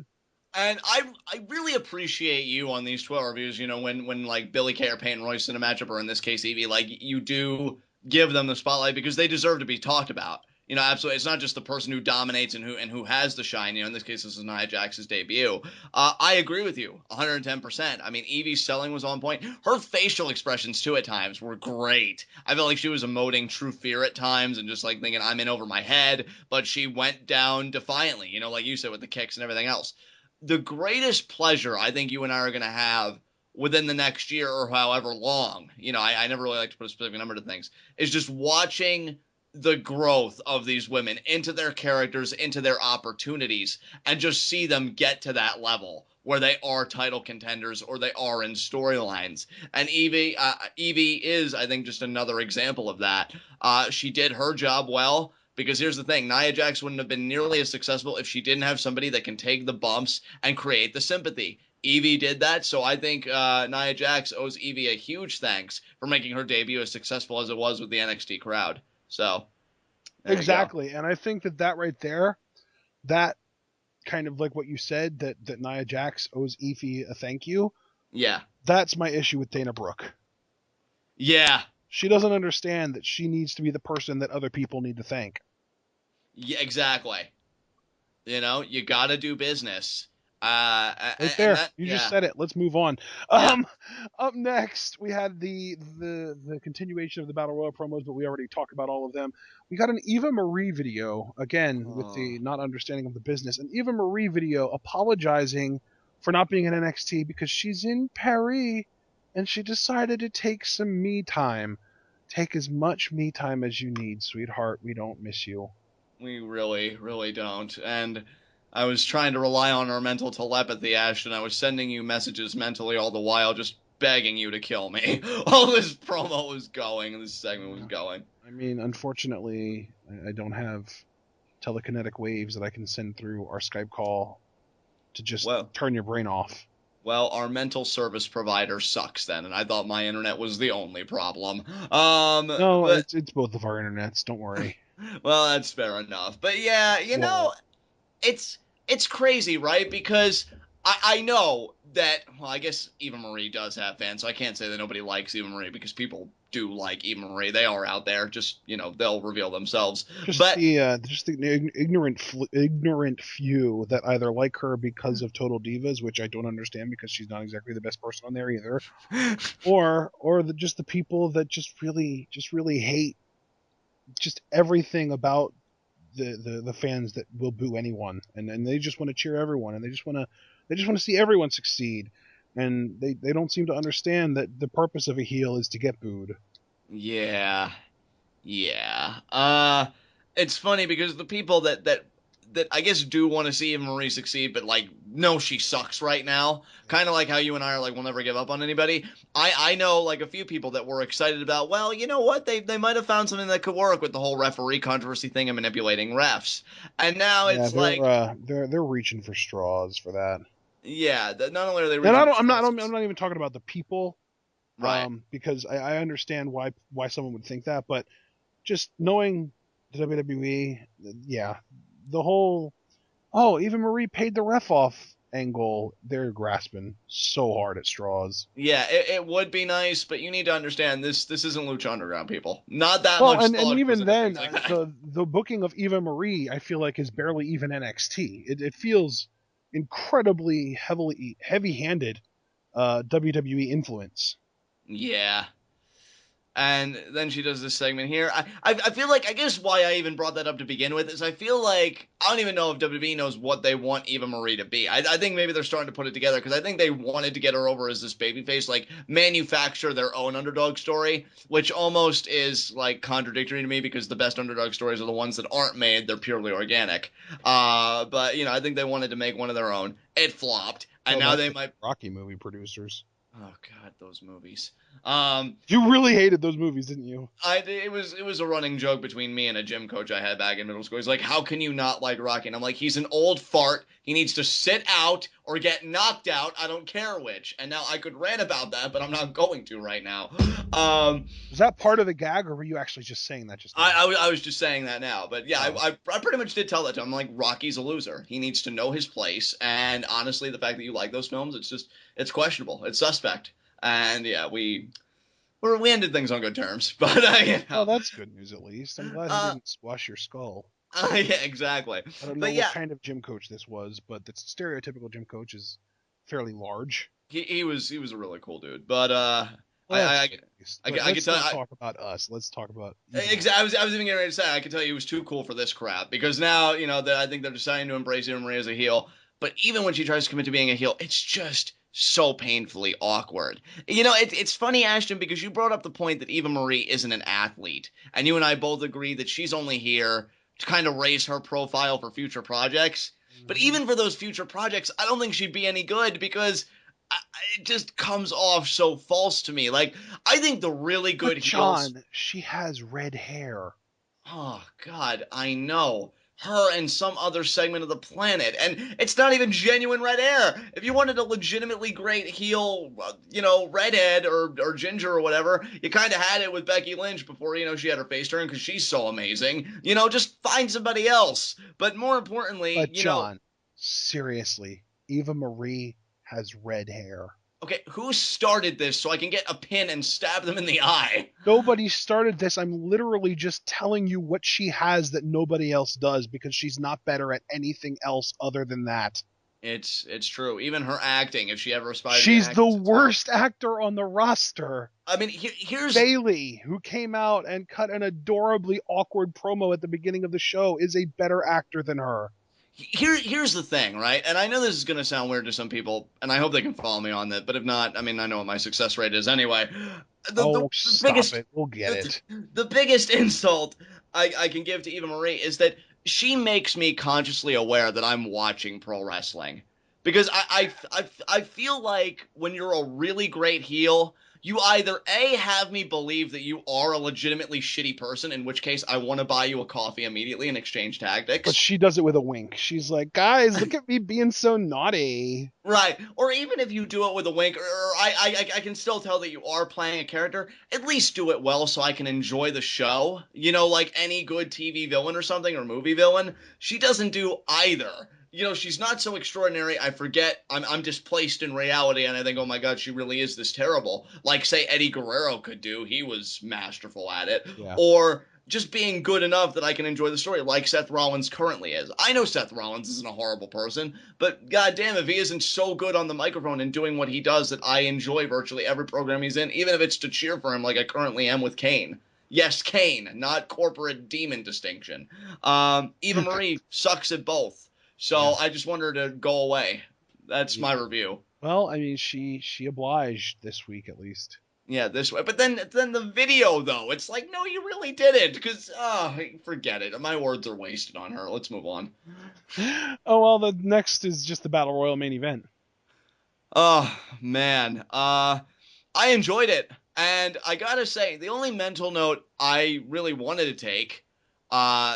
And I really appreciate you on these 12 reviews, you know, when like Billy Kay or Peyton Royce in a matchup, or in this case Evie, like you do give them the spotlight because they deserve to be talked about. You know, absolutely. It's not just the person who dominates and who has the shine. You know, in this case, this is Nia Jax's debut. I agree with you 110%. I mean, Evie's selling was on point. Her facial expressions, too, at times were great. I felt like she was emoting true fear at times and just like thinking, I'm in over my head. But she went down defiantly, you know, like you said, with the kicks and everything else. The greatest pleasure I think you and I are going to have within the next year or however long, you know, I never really like to put a specific number to things, is just watching the growth of these women into their characters, into their opportunities, and just see them get to that level where they are title contenders or they are in storylines. And Evie is, I think, just another example of that. She did her job well, because here's the thing, Nia Jax wouldn't have been nearly as successful if she didn't have somebody that can take the bumps and create the sympathy. Evie did that, so I think Nia Jax owes Evie a huge thanks for making her debut as successful as it was with the NXT crowd. So, exactly, and I think that right there, that kind of like what you said, that Nia Jax owes Evie a thank you. Yeah. That's my issue with Dana Brooke. Yeah. She doesn't understand that she needs to be the person that other people need to thank. Yeah, exactly. You know, you got to do business. Right there. You just said it. Let's move on. Yeah. Up next, we had the continuation of the Battle Royal promos, but we already talked about all of them. We got an Eva Marie video, again, with the not understanding of the business. An Eva Marie video apologizing for not being in NXT because she's in Paris and she decided to take some me time. Take as much me time as you need, sweetheart. We don't miss you. We really, really don't. And I was trying to rely on our mental telepathy, Ashton. I was sending you messages mentally all the while, just begging you to kill me. All this promo was going, this segment was going. I mean, unfortunately, I don't have telekinetic waves that I can send through our Skype call to just turn your brain off. Well, our mental service provider sucks then, and I thought my internet was the only problem. No, but, it's both of our internets. Don't worry. Well, that's fair enough. But yeah, you know, it's crazy, right? Because I know that, well, I guess Eva Marie does have fans, so I can't say that nobody likes Eva Marie because people do like Eva Marie. They are out there. Just, you know, they'll reveal themselves. Just the ignorant few that either like her because of Total Divas, which I don't understand because she's not exactly the best person on there either, or just the people that just really hate just everything about the fans that will boo anyone, and they just want to cheer everyone, and they just want to see everyone succeed, and they don't seem to understand that the purpose of a heel is to get booed. Yeah. It's funny because the people that I guess do want to see Eva Marie succeed, but like know she sucks right now. Kind of like how you and I are like, we'll never give up on anybody. I know like a few people that were excited about, well, you know what? They might have found something that could work with the whole referee controversy thing and manipulating refs. And now it's they're reaching for straws for that. Yeah, not only are they reaching I'm not even talking about the people. Right. Because I understand why someone would think that, but just knowing the WWE, yeah, the whole Eva Marie paid the ref off angle, they're grasping so hard at straws. Yeah, it would be nice, but you need to understand this isn't Lucha Underground, people. Not that much. And even then, like the booking of Eva Marie, I feel like is barely even NXT. It feels incredibly heavy-handed WWE influence. Yeah. And then she does this segment here. I feel like, I guess why I even brought that up to begin with is I feel like, I don't even know if WWE knows what they want Eva Marie to be. I think maybe they're starting to put it together because I think they wanted to get her over as this babyface, like manufacture their own underdog story, which almost is like contradictory to me because the best underdog stories are the ones that aren't made. They're purely organic. But, you know, I think they wanted to make one of their own. It flopped. And now they might... Rocky movie producers. Oh God, those movies. You really hated those movies, didn't you? It was a running joke between me and a gym coach I had back in middle school. He's like, "How can you not like Rocky?" And I'm like, "He's an old fart. He needs to sit out or get knocked out. I don't care which." And now I could rant about that, but I'm not going to right now. Was that part of the gag, or were you actually just saying that just now? I was just saying that now. But yeah, I pretty much did tell that to him. I'm like, Rocky's a loser. He needs to know his place. And honestly, the fact that you like those films, it's questionable. It's suspect. And yeah, we ended things on good terms, but you know. Oh, that's good news at least. I'm glad he didn't squash your skull. Yeah, exactly. I don't know what kind of gym coach this was, but the stereotypical gym coach is fairly large. He was a really cool dude, but I can tell. Talk about us. Let's talk about. Exactly. I was even getting ready to say I could tell you he was too cool for this crap because now you know that I think they're deciding to embrace Eva Marie as a heel, but even when she tries to commit to being a heel, it's just so painfully awkward. You know, it's funny, Ashton, because you brought up the point that Eva Marie isn't an athlete, and you and I both agree that she's only here to kind of raise her profile for future projects. Mm-hmm. But even for those future projects, I don't think she'd be any good because it just comes off so false to me. Like, I think the really good heels... John, she has red hair. Oh, God, I know. Her and some other segment of the planet, and it's not even genuine red hair. If you wanted a legitimately great heel, you know, redhead or ginger or whatever, you kind of had it with Becky Lynch before, you know, she had her face turned because she's so amazing. You know, just find somebody else. But more importantly, John, Seriously, Eva Marie has red hair. Okay, who started this so I can get a pin and stab them in the eye? Nobody started this. I'm literally just telling you what she has that nobody else does because she's not better at anything else other than that. It's true. Even her acting, if she ever aspired to She's act, the worst actor on the roster. I mean, here's Bayley, who came out and cut an adorably awkward promo at the beginning of the show, is a better actor than her. Here's the thing, right? And I know this is going to sound weird to some people, and I hope they can follow me on that. But if not, I mean, I know what my success rate is anyway. Stop it. We'll get it. The biggest insult I can give to Eva Marie is that she makes me consciously aware that I'm watching pro wrestling. Because I feel like when you're a really great heel, you either A, have me believe that you are a legitimately shitty person, in which case I want to buy you a coffee immediately and exchange tactics. But she does it with a wink. She's like, guys, look at me being so naughty. Right. Or even if you do it with a wink, or I can still tell that you are playing a character, at least do it well so I can enjoy the show. You know, like any good TV villain or something, or movie villain. She doesn't do either. You know, she's not so extraordinary. I forget. I'm displaced in reality, and I think, oh my god, she really is this terrible. Like, say, Eddie Guerrero could do. He was masterful at it. Yeah. Or just being good enough that I can enjoy the story, like Seth Rollins currently is. I know Seth Rollins isn't a horrible person, but goddamn, if he isn't so good on the microphone and doing what he does, that I enjoy virtually every program he's in, even if it's to cheer for him like I currently am with Kane. Yes, Kane, not corporate demon distinction. Eva Marie sucks at both. So I just want her to go away. That's my review. Well, I mean, she obliged this week at least. Yeah, this way. But then the video, though, it's like, no, you really didn't. Because, forget it. My words are wasted on her. Let's move on. Oh, well, the next is just the Battle Royal main event. Oh, man. I enjoyed it. And I gotta say, the only mental note I really wanted to take,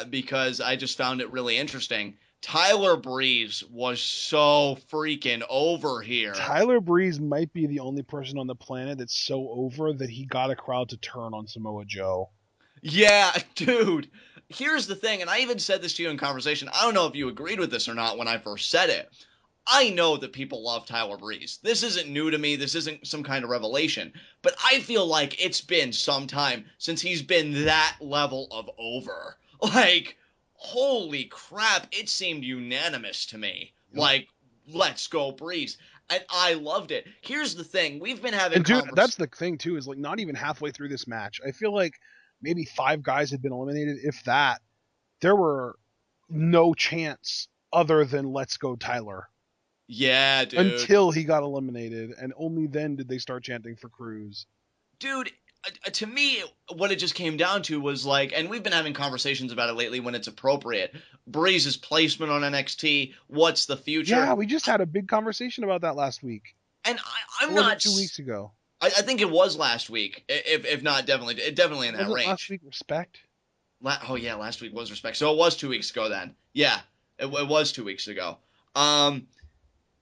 because I just found it really interesting, Tyler Breeze was so freaking over here. Tyler Breeze might be the only person on the planet that's so over that he got a crowd to turn on Samoa Joe. Yeah, dude. Here's the thing, and I even said this to you in conversation. I don't know if you agreed with this or not when I first said it. I know that people love Tyler Breeze. This isn't new to me. This isn't some kind of revelation. But I feel like it's been some time since he's been that level of over. Like, holy crap, it seemed unanimous to me. Yep. Like, let's go Breeze. And I loved it. Here's the thing. We've been having that's the thing, too, is like not even halfway through this match. I feel like maybe 5 guys had been eliminated, if that. There were no chants other than let's go Tyler. Yeah, dude. Until he got eliminated, and only then did they start chanting for Cruz. Dude, to me, what it just came down to was like, and we've been having conversations about it lately when it's appropriate, Breeze's placement on NXT, what's the future? Yeah, we just had a big conversation about that last week. And I'm not... 2 weeks ago. I think it was last week, if not definitely in that range. Last week Respect? Oh yeah, last week was Respect. So it was 2 weeks ago then. Yeah, it was 2 weeks ago.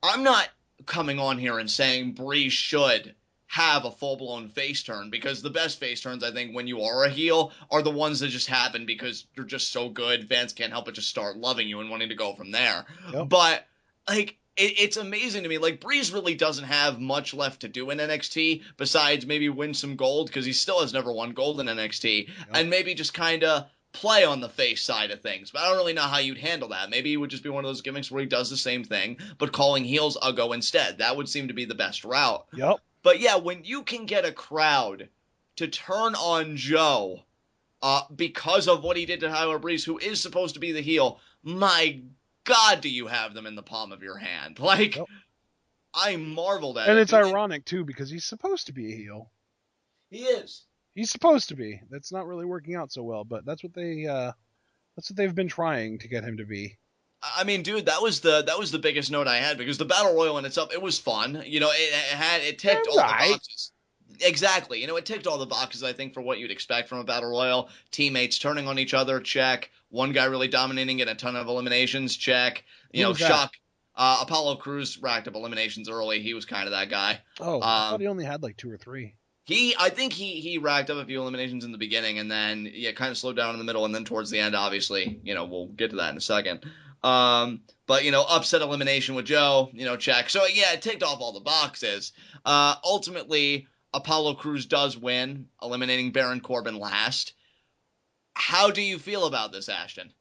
I'm not coming on here and saying Breeze should have a full-blown face turn, because the best face turns, I think, when you are a heel, are the ones that just happen because you're just so good, fans can't help but just start loving you and wanting to go from there. Yep. But, like, it's amazing to me. Like, Breeze really doesn't have much left to do in NXT, besides maybe win some gold, because he still has never won gold in NXT, and maybe just kind of play on the face side of things. But I don't really know how you'd handle that. Maybe it would just be one of those gimmicks where he does the same thing, but calling heels a go instead. That would seem to be the best route. Yep. But yeah, when you can get a crowd to turn on Joe because of what he did to Tyler Breeze, who is supposed to be the heel, my God, do you have them in the palm of your hand? Like, I marveled at it. And it's ironic, too, because he's supposed to be a heel. He is. He's supposed to be. That's not really working out so well, but that's what they've been trying to get him to be. I mean, dude, that was the biggest note I had, because the Battle Royal in itself, it was fun. You know, it ticked all the boxes. Exactly. You know, it ticked all the boxes, I think, for what you'd expect from a Battle Royal. Teammates turning on each other, check. One guy really dominating it, a ton of eliminations, check. You know, shock. Apollo Crews racked up eliminations early. He was kind of that guy. Oh, I thought he only had like 2 or 3. I think he racked up a few eliminations in the beginning, and then kind of slowed down in the middle, and then towards the end, obviously, you know, we'll get to that in a second. But, upset elimination with Joe, check. So, yeah, it ticked off all the boxes. Ultimately, Apollo Crews does win, eliminating Baron Corbin last. How do you feel about this, Ashton?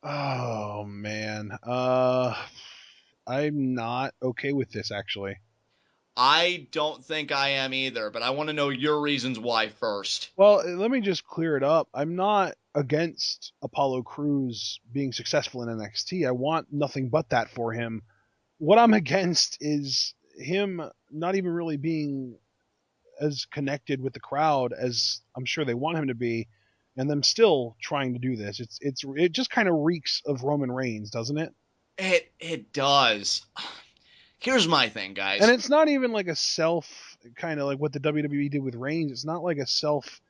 Oh, man. I'm not okay with this, actually. I don't think I am either, but I want to know your reasons why first. Well, let me just clear it up. I'm not against Apollo Crews being successful in NXT. I want nothing but that for him. What I'm against is him not even really being as connected with the crowd as I'm sure they want him to be, and them still trying to do this. It just kind of reeks of Roman Reigns, doesn't it? It does. Here's my thing, guys. And it's not even like a self kind of like what the WWE did with Reigns. It's not like a self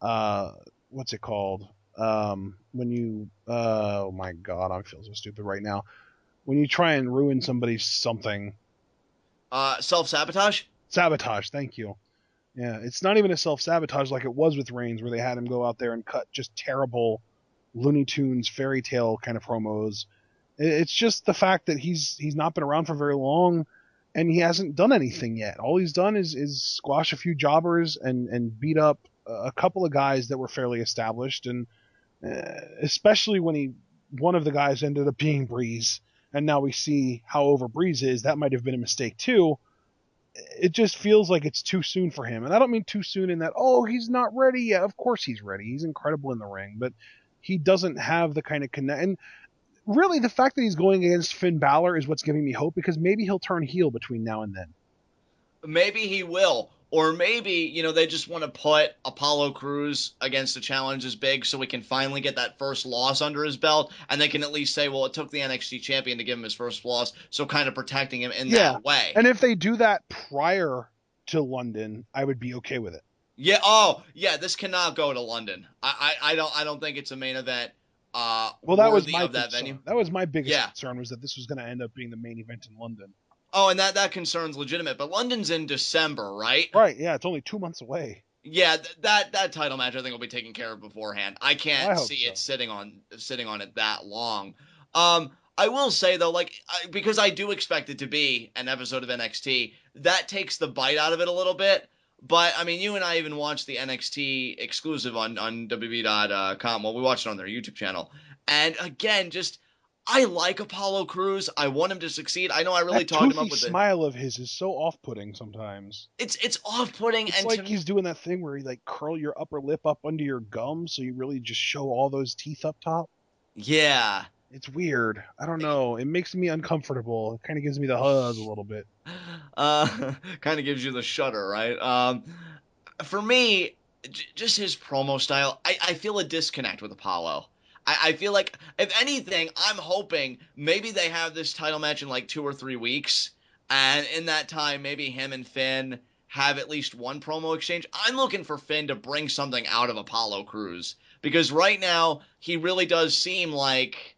what's it called? When you oh my god, I feel so stupid right now. When you try and ruin somebody's something. Self-sabotage? Sabotage, thank you. Yeah, it's not even a self-sabotage like it was with Reigns, where they had him go out there and cut just terrible Looney Tunes fairy tale kind of promos. It's just the fact that he's not been around for very long, and he hasn't done anything yet. All he's done is squash a few jobbers and beat up a couple of guys that were fairly established, and especially when one of the guys ended up being Breeze, and now we see how over Breeze is. That might have been a mistake too. It just feels like it's too soon for him. And I don't mean too soon in that, oh, he's not ready yet. Of course he's ready. He's incredible in the ring, but he doesn't have the kind of connect. And really, the fact that he's going against Finn Balor is what's giving me hope, because maybe he'll turn heel between now and then. Maybe he will. Or maybe, they just want to put Apollo Crews against a challenge as big so we can finally get that first loss under his belt, and they can at least say, well, it took the NXT champion to give him his first loss, so kind of protecting him in that way. And if they do that prior to London, I would be okay with it. Yeah, oh, yeah, this cannot go to London. I don't think it's a main event well, that was my that venue. That was my biggest concern, was that this was going to end up being the main event in London. Oh, and that concern's legitimate, but London's in December, right? Right, yeah, it's only 2 months away. Yeah, that title match I think will be taken care of beforehand. I can't see it sitting on it that long. I will say though, because I do expect it to be an episode of NXT, that takes the bite out of it a little bit. But I mean, you and I even watched the NXT exclusive on WWE.com. Well, we watched it on their YouTube channel, and again, just I like Apollo Crews. I want him to succeed. I know I really talked him up with the smile of his is so off-putting sometimes. It's off-putting. It's like he's doing that thing where you like curl your upper lip up under your gum so you really just show all those teeth up top. Yeah. It's weird. I don't know. It makes me uncomfortable. It kind of gives me the huzz a little bit. Kind of gives you the shudder, right? For me, just his promo style, I feel a disconnect with Apollo. I feel like, if anything, I'm hoping maybe they have this title match in like 2 or 3 weeks, and in that time, maybe him and Finn have at least one promo exchange. I'm looking for Finn to bring something out of Apollo Crews, because right now, he really does seem like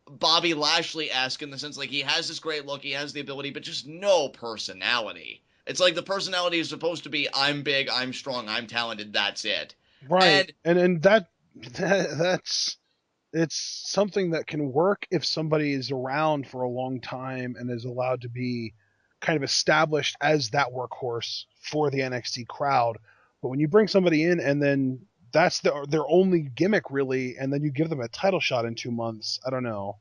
Bobby Lashley-esque, in the sense like he has this great look, he has the ability, but just no personality. It's like the personality is supposed to be, I'm big, I'm strong, I'm talented, that's it. Right, and that's it's something that can work if somebody is around for a long time and is allowed to be kind of established as that workhorse for the NXT crowd. But when you bring somebody in and then that's their only gimmick, really, and then you give them a title shot in 2 months, I don't know.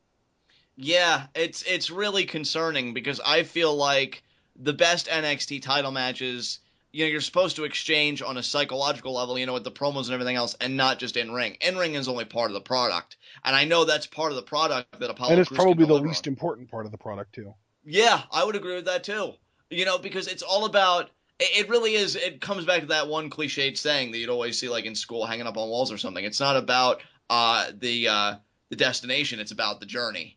Yeah, it's really concerning, because I feel like the best NXT title matches, you're supposed to exchange on a psychological level, with the promos and everything else, and not just in-ring. In-ring is only part of the product. And I know that's part of the product that Apollo Crews and it's probably the on. least important part of the product, too. Yeah, I would agree with that, too. Because it's all about, it really is, it comes back to that one cliched saying that you'd always see, like, in school hanging up on walls or something. It's not about the destination, it's about the journey,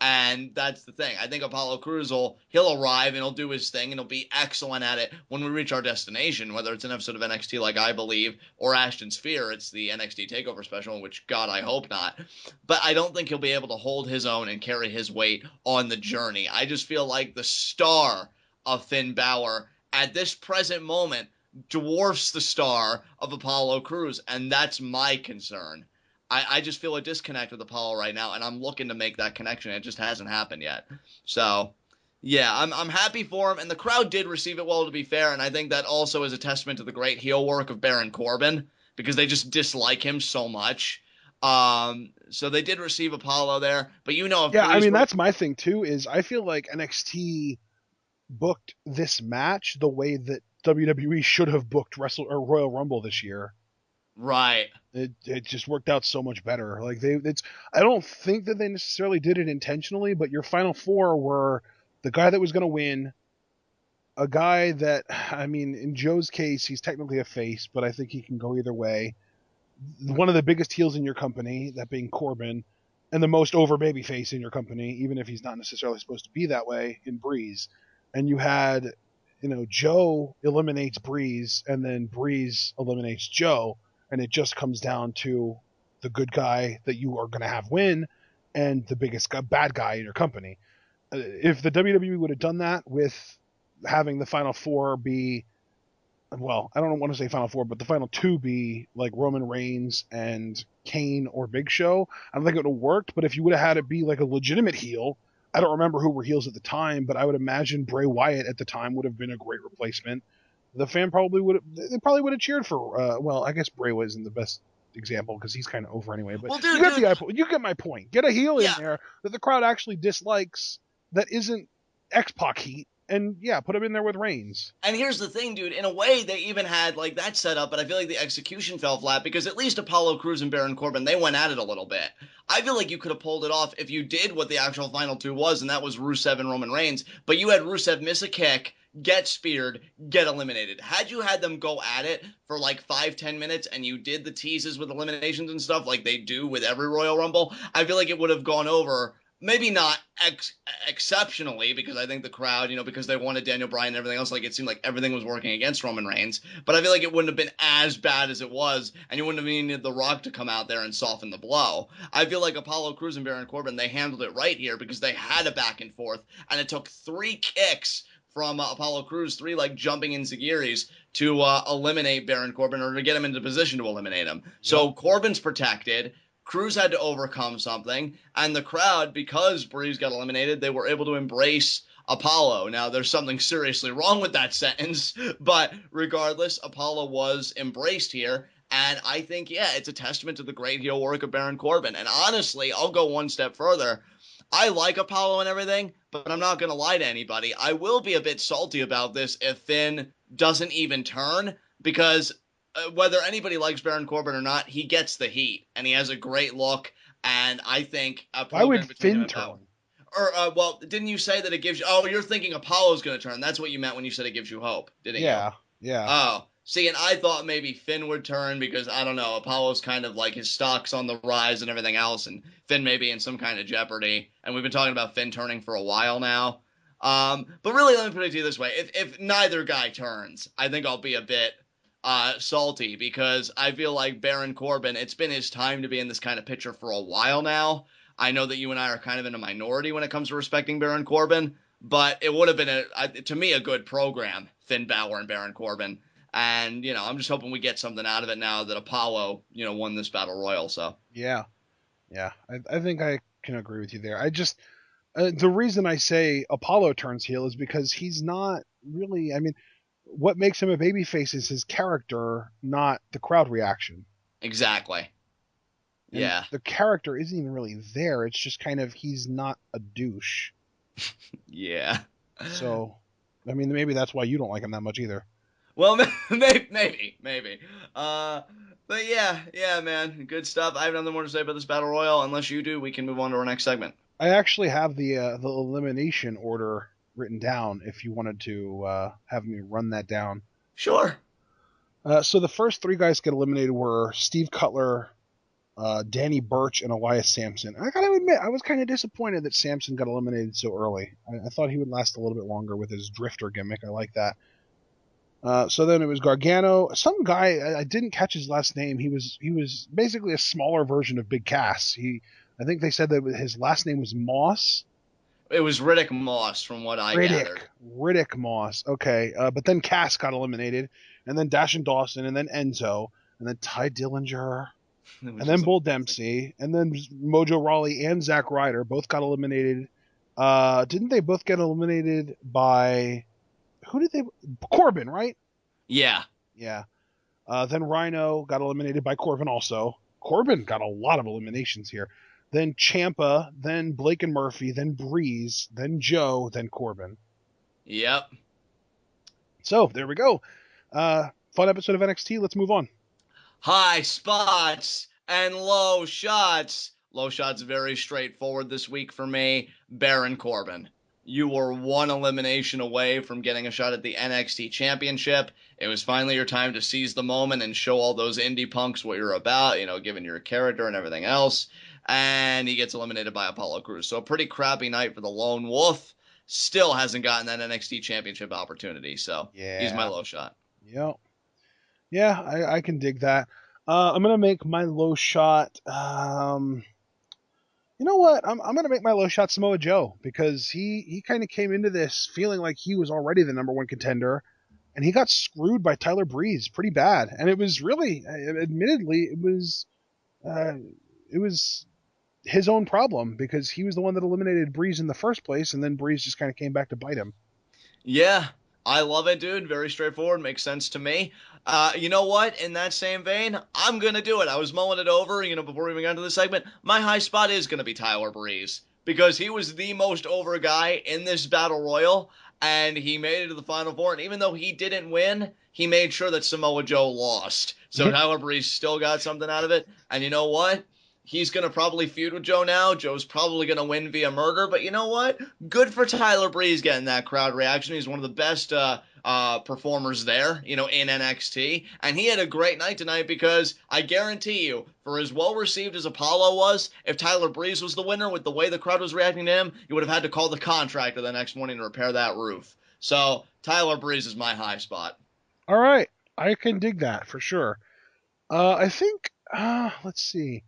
And that's the thing. I think Apollo Crews he'll arrive and he'll do his thing and he'll be excellent at it when we reach our destination, whether it's an episode of NXT like I believe, or Ashton's Fear, it's the NXT TakeOver special, which God, I hope not. But I don't think he'll be able to hold his own and carry his weight on the journey. I just feel like the star of Finn Balor at this present moment dwarfs the star of Apollo Crews, and that's my concern. I just feel a disconnect with Apollo right now, and I'm looking to make that connection. It just hasn't happened yet. So, yeah, I'm happy for him, and the crowd did receive it well, to be fair, and I think that also is a testament to the great heel work of Baron Corbin, because they just dislike him so much. So they did receive Apollo there, but if Yeah, I mean, were... that's my thing too, is I feel like NXT booked this match the way that WWE should have booked Royal Rumble this year. Right. It just worked out so much better. Like I don't think that they necessarily did it intentionally, but your final four were the guy that was going to win, a guy that, I mean, in Joe's case, he's technically a face, but I think he can go either way. One of the biggest heels in your company, that being Corbin, and the most over baby face in your company, even if he's not necessarily supposed to be that way, in Breeze. And you had, Joe eliminates Breeze, and then Breeze eliminates Joe, and it just comes down to the good guy that you are going to have win and the biggest bad guy in your company. If the WWE would have done that with having the final four be, well, I don't want to say final four, but the final two be like Roman Reigns and Kane or Big Show, I don't think it would have worked. But if you would have had it be like a legitimate heel, I don't remember who were heels at the time, but I would imagine Bray Wyatt at the time would have been a great replacement. The fan probably would have cheered for, well, I guess Bray wasn't the best example because he's kind of over anyway, but well, dude, you get my point. Get a heel yeah. in there that the crowd actually dislikes, that isn't X-Pac heat, and yeah, put him in there with Reigns. And here's the thing, dude. In a way, they even had like that set up, but I feel like the execution fell flat because at least Apollo Crews and Baron Corbin, they went at it a little bit. I feel like you could have pulled it off if you did what the actual final two was, and that was Rusev and Roman Reigns. But you had Rusev miss a kick, get speared, get eliminated. Had you had them go at it for like 5-10 minutes and you did the teases with eliminations and stuff like they do with every Royal Rumble, I feel like it would have gone over. Maybe not exceptionally, because I think the crowd, because they wanted Daniel Bryan and everything else, like it seemed like everything was working against Roman Reigns. But I feel like it wouldn't have been as bad as it was, and you wouldn't have needed The Rock to come out there and soften the blow. I feel like Apollo Crews and Baron Corbin, they handled it right here because they had a back and forth, and it took 3 kicks from Apollo Crews, 3 like jumping enzuigiris to eliminate Baron Corbin, or to get him into position to eliminate him. So Corbin's protected. Crews had to overcome something, and the crowd, because Breeze got eliminated, they were able to embrace Apollo. Now, there's something seriously wrong with that sentence, but regardless, Apollo was embraced here, and I think, yeah, it's a testament to the great heel work of Baron Corbin. And honestly, I'll go one step further. I like Apollo and everything, but I'm not going to lie to anybody. I will be a bit salty about this if Finn doesn't even turn, because whether anybody likes Baron Corbin or not, he gets the heat, and he has a great look, and I think why would Finn turn? Well, didn't you say that it gives you... Oh, you're thinking Apollo's going to turn. That's what you meant when you said it gives you hope, didn't you? Yeah. Oh, see, and I thought maybe Finn would turn because, I don't know, Apollo's kind of like his stock's on the rise and everything else, and Finn may be in some kind of jeopardy, and we've been talking about Finn turning for a while now. But really, let me put it to you this way. If neither guy turns, I think I'll be a bit salty, because I feel like Baron Corbin, it's been his time to be in this kind of picture for a while now. I know that you and I are kind of in a minority when it comes to respecting Baron Corbin, but it would have been, to me, a good program, Finn Balor and Baron Corbin. And, I'm just hoping we get something out of it now that Apollo, won this Battle Royal. So yeah. I think I can agree with you there. I just, the reason I say Apollo turns heel is because he's not really, I mean, what makes him a babyface is his character, not the crowd reaction. Exactly. And yeah. the character isn't even really there. It's just kind of, he's not a douche. Yeah. So, I mean, maybe that's why you don't like him that much either. Well, maybe. But yeah, man, good stuff. I have nothing more to say about this Battle Royal. Unless you do, we can move on to our next segment. I actually have the elimination order written down if you wanted to have me run that down. Sure. So the first 3 guys get eliminated were Steve Cutler, Danny Burch, and Elias Sampson. I gotta admit, I was kind of disappointed that Sampson got eliminated so early. I thought he would last a little bit longer with his drifter gimmick. I like that. So then it was Gargano. Some guy, I didn't catch his last name. He was basically a smaller version of Big Cass. I think they said that his last name was Moss. It was Riddick Moss, from what I gathered. Riddick Moss. Okay. But then Cass got eliminated, and then Dash and Dawson, and then Enzo, and then Ty Dillinger. And then Bull Dempsey, and then Mojo Rawley and Zack Ryder both got eliminated. Didn't they both get eliminated by Corbin, right? Yeah. Yeah. Then Rhyno got eliminated by Corbin also. Corbin got a lot of eliminations here. Then Ciampa, then Blake and Murphy, then Breeze, then Joe, then Corbin. Yep. So, there we go. Fun episode of NXT. Let's move on. High spots and low shots. Low shots very straightforward this week for me. Baron Corbin. You were one elimination away from getting a shot at the NXT Championship. It was finally your time to seize the moment and show all those indie punks what you're about, given your character and everything else. And he gets eliminated by Apollo Crews. So a pretty crappy night for the Lone Wolf. Still hasn't gotten that NXT Championship opportunity. So he's my low shot. Yep. Yeah, I can dig that. I'm going to make my low shot... You know what? I'm going to make my low shot Samoa Joe, because he kind of came into this feeling like he was already the number one contender, and he got screwed by Tyler Breeze pretty bad. And it was really, admittedly, it was his own problem, because he was the one that eliminated Breeze in the first place, and then Breeze just kind of came back to bite him. Yeah, I love it, dude. Very straightforward. Makes sense to me. You know what? In that same vein, I'm going to do it. I was mulling it over, before we even got into this segment. My high spot is going to be Tyler Breeze, because he was the most over guy in this battle royal, and he made it to the Final Four. And even though he didn't win, he made sure that Samoa Joe lost. So Tyler Breeze still got something out of it. And you know what? He's going to probably feud with Joe now. Joe's probably going to win via murder. But you know what? Good for Tyler Breeze getting that crowd reaction. He's one of the best performers there, in NXT. And he had a great night tonight, because I guarantee you, for as well received as Apollo was, if Tyler Breeze was the winner with the way the crowd was reacting to him, you would have had to call the contractor the next morning to repair that roof. So Tyler Breeze is my high spot. All right. I can dig that for sure. I think, let's see.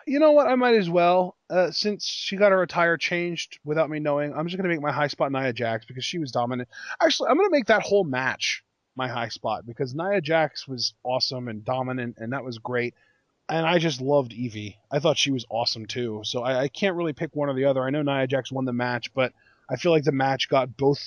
You know what? I might as well, since she got her attire changed without me knowing. I'm just going to make my high spot Nia Jax, because she was dominant. Actually, I'm going to make that whole match my high spot, because Nia Jax was awesome and dominant, and that was great. And I just loved Evie. I thought she was awesome too. So I can't really pick one or the other. I know Nia Jax won the match, but I feel like the match got both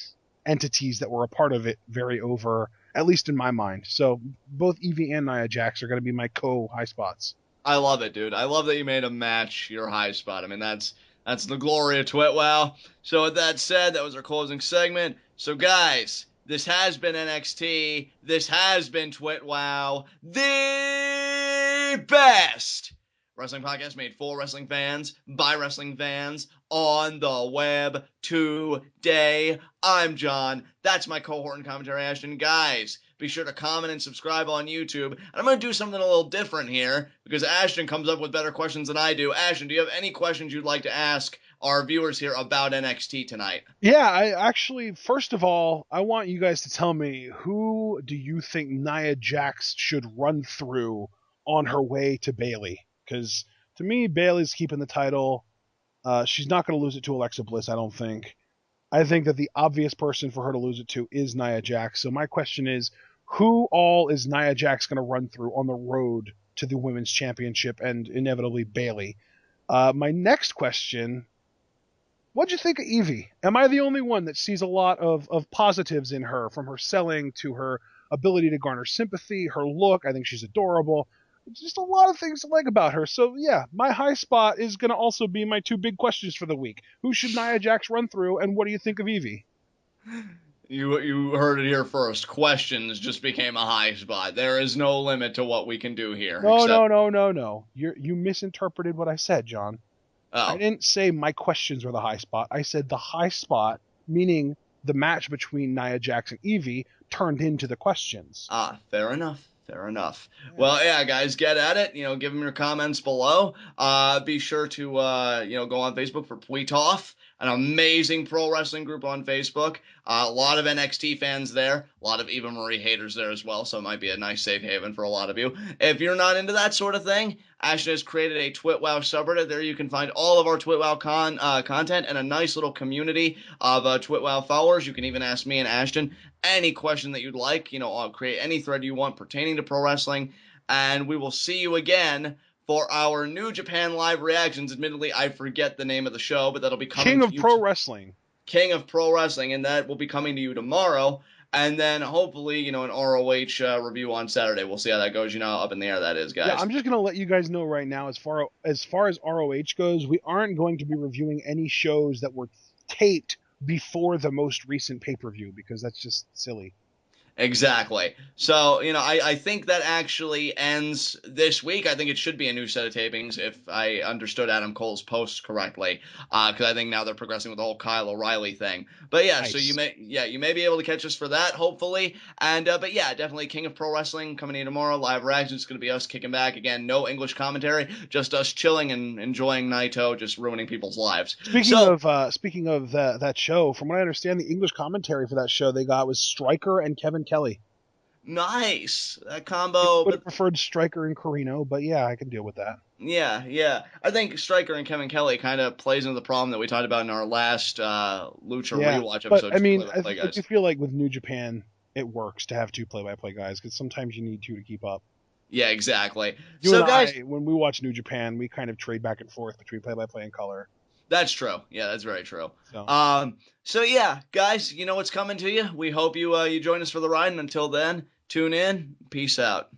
entities that were a part of it very over, at least in my mind. So both Evie and Nia Jax are going to be my co-high spots. I love it, dude. I love that you made a match your high spot. I mean, that's the glory of TWitWoW. So with that said, that was our closing segment. So guys, this has been NXT. This has been TWitWoW, the best wrestling podcast made for wrestling fans, by wrestling fans, on the web today. I'm John. That's my cohort and commentary, Ashton. Guys, be sure to comment and subscribe on YouTube. And I'm going to do something a little different here, because Ashton comes up with better questions than I do. Ashton, do you have any questions you'd like to ask our viewers here about NXT tonight? Yeah, I actually, first of all, I want you guys to tell me, who do you think Nia Jax should run through on her way to Bayley? Because to me, Bayley's keeping the title. She's not going to lose it to Alexa Bliss, I don't think. I think that the obvious person for her to lose it to is Nia Jax. So my question is, who all is Nia Jax going to run through on the road to the Women's Championship and inevitably Bayley? My next question, what'd you think of Evie? Am I the only one that sees a lot of positives in her, from her selling to her ability to garner sympathy, her look? I think she's adorable. Just a lot of things to like about her. So yeah, my high spot is going to also be my two big questions for the week. Who should Nia Jax run through, and what do you think of Evie? You heard it here first. Questions just became a high spot. There is no limit to what we can do here. No. You misinterpreted what I said, John. Oh. I didn't say my questions were the high spot. I said the high spot, meaning the match between Nia Jax and Evie, turned into the questions. Fair enough. Fair enough. Yeah. Well, yeah, guys, get at it. Give them your comments below. Be sure to, go on Facebook for TWitWoW, an amazing pro wrestling group on Facebook. A lot of NXT fans there. A lot of Eva Marie haters there as well, so it might be a nice safe haven for a lot of you. If you're not into that sort of thing, Ashton has created a TWitWoW subreddit. There you can find all of our TWitWoW content and a nice little community of TWitWoW followers. You can even ask me and Ashton any question that you'd like. I'll create any thread you want pertaining to pro wrestling. and we will see you again for our New Japan Live reactions. Admittedly, I forget the name of the show, but that'll be coming King to of you. Pro Wrestling. King of Pro Wrestling, and that will be coming to you tomorrow. And then hopefully, an ROH review on Saturday. We'll see how that goes. How up in the air that is, guys. Yeah, I'm just gonna let you guys know right now. As far as ROH goes, we aren't going to be reviewing any shows that were taped before the most recent pay-per-view because that's just silly. Exactly. So, I think that actually ends this week. I think it should be a new set of tapings if I understood Adam Cole's post correctly, because I think now they're progressing with the whole Kyle O'Reilly thing. But yeah, Nice. so you may be able to catch us for that, hopefully. And but yeah, definitely King of Pro Wrestling coming in tomorrow. Live reaction. It's going to be us kicking back again. No English commentary, just us chilling and enjoying Naito, just ruining people's lives. Speaking of that show, from what I understand, the English commentary for that show they got was Stryker and Kevin Kelly. Nice. That I combo. would have preferred Stryker and Carino, but yeah, I can deal with that. Yeah. I think Stryker and Kevin Kelly kind of plays into the problem that we talked about in our last Lucha Rewatch episode. But I mean, I do feel like with New Japan, it works to have two play-by-play guys because sometimes you need two to keep up. Yeah, exactly. You and guys, when we watch New Japan, we kind of trade back and forth between play-by-play and color. That's true. Yeah, that's very true. So yeah, guys, you know what's coming to you. We hope you join us for the ride, and until then, tune in. Peace out.